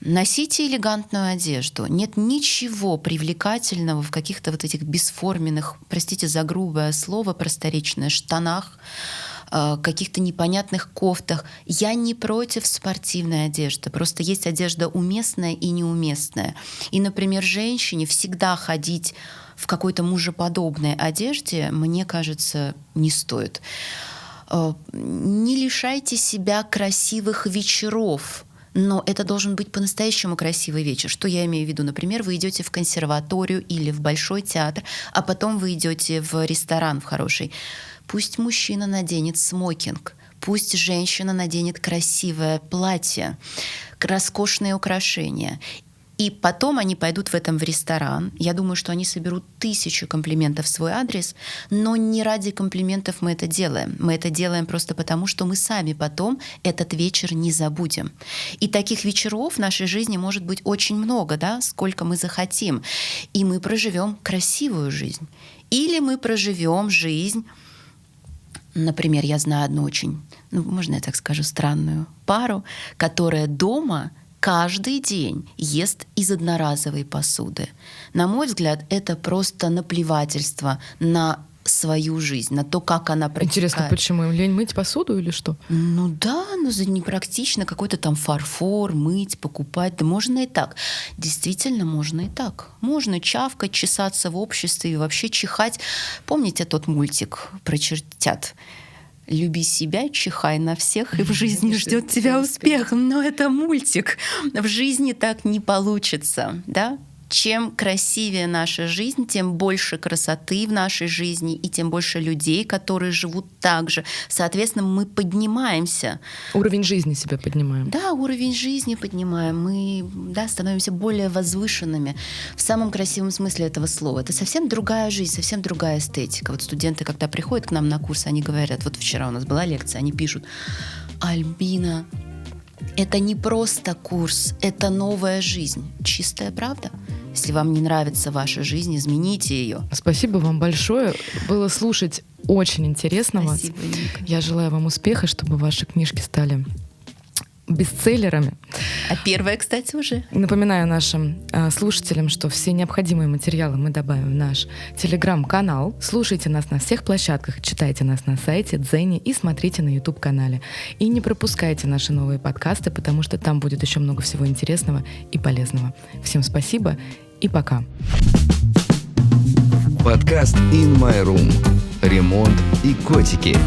Носите элегантную одежду. Нет ничего привлекательного в каких-то вот этих бесформенных, простите за грубое слово, просторечное, штанах, каких-то непонятных кофтах. Я не против спортивной одежды. Просто есть одежда уместная и неуместная. И, например, женщине всегда ходить в какой-то мужеподобной одежде, мне кажется, не стоит. Не лишайте себя красивых вечеров. Но это должен быть по-настоящему красивый вечер. Что я имею в виду? Например, вы идете в консерваторию или в Большой театр, а потом вы идете в ресторан в хороший. Пусть мужчина наденет смокинг, пусть женщина наденет красивое платье, роскошные украшения. И потом они пойдут в ресторан. Я думаю, что они соберут 1000 комплиментов в свой адрес, но не ради комплиментов мы это делаем. Мы это делаем просто потому, что мы сами потом этот вечер не забудем. И таких вечеров в нашей жизни может быть очень много, да, сколько мы захотим. И мы проживем красивую жизнь. Или мы проживем жизнь, например, я знаю одну очень, можно я так скажу, странную пару, которая дома каждый день ест из одноразовой посуды. На мой взгляд, это просто наплевательство на свою жизнь, на то, как она протекает. Интересно, почему? Им лень мыть посуду или что? Ну да, за непрактично какой-то там фарфор мыть, покупать. Да можно и так. Действительно, можно и так. Можно чавкать, чесаться в обществе и вообще чихать. Помните тот мультик про чертят? Люби себя, чихай на всех, и в жизни ждет тебя успех. Но это мультик. В жизни так не получится, да? Чем красивее наша жизнь, тем больше красоты в нашей жизни, и тем больше людей, которые живут так же. Соответственно, мы поднимаемся. Уровень жизни себя поднимаем. Да, уровень жизни поднимаем. Мы, да, становимся более возвышенными в самом красивом смысле этого слова. Это совсем другая жизнь, совсем другая эстетика. Вот студенты, когда приходят к нам на курсы, они говорят, вот вчера у нас была лекция, они пишут: Альбина, это не просто курс, это новая жизнь. Чистая правда? Если вам не нравится ваша жизнь, измените ее. Спасибо вам большое. Было слушать очень интересно вас. Спасибо, Ника. Я желаю вам успеха, чтобы ваши книжки стали бестселлерами. А первая, кстати, уже. Напоминаю нашим слушателям, что все необходимые материалы мы добавим в наш телеграм-канал. Слушайте нас на всех площадках, читайте нас на сайте Дзене и смотрите на YouTube-канале. И не пропускайте наши новые подкасты, потому что там будет еще много всего интересного и полезного. Всем спасибо и пока. Подкаст In My Room. Ремонт и котики.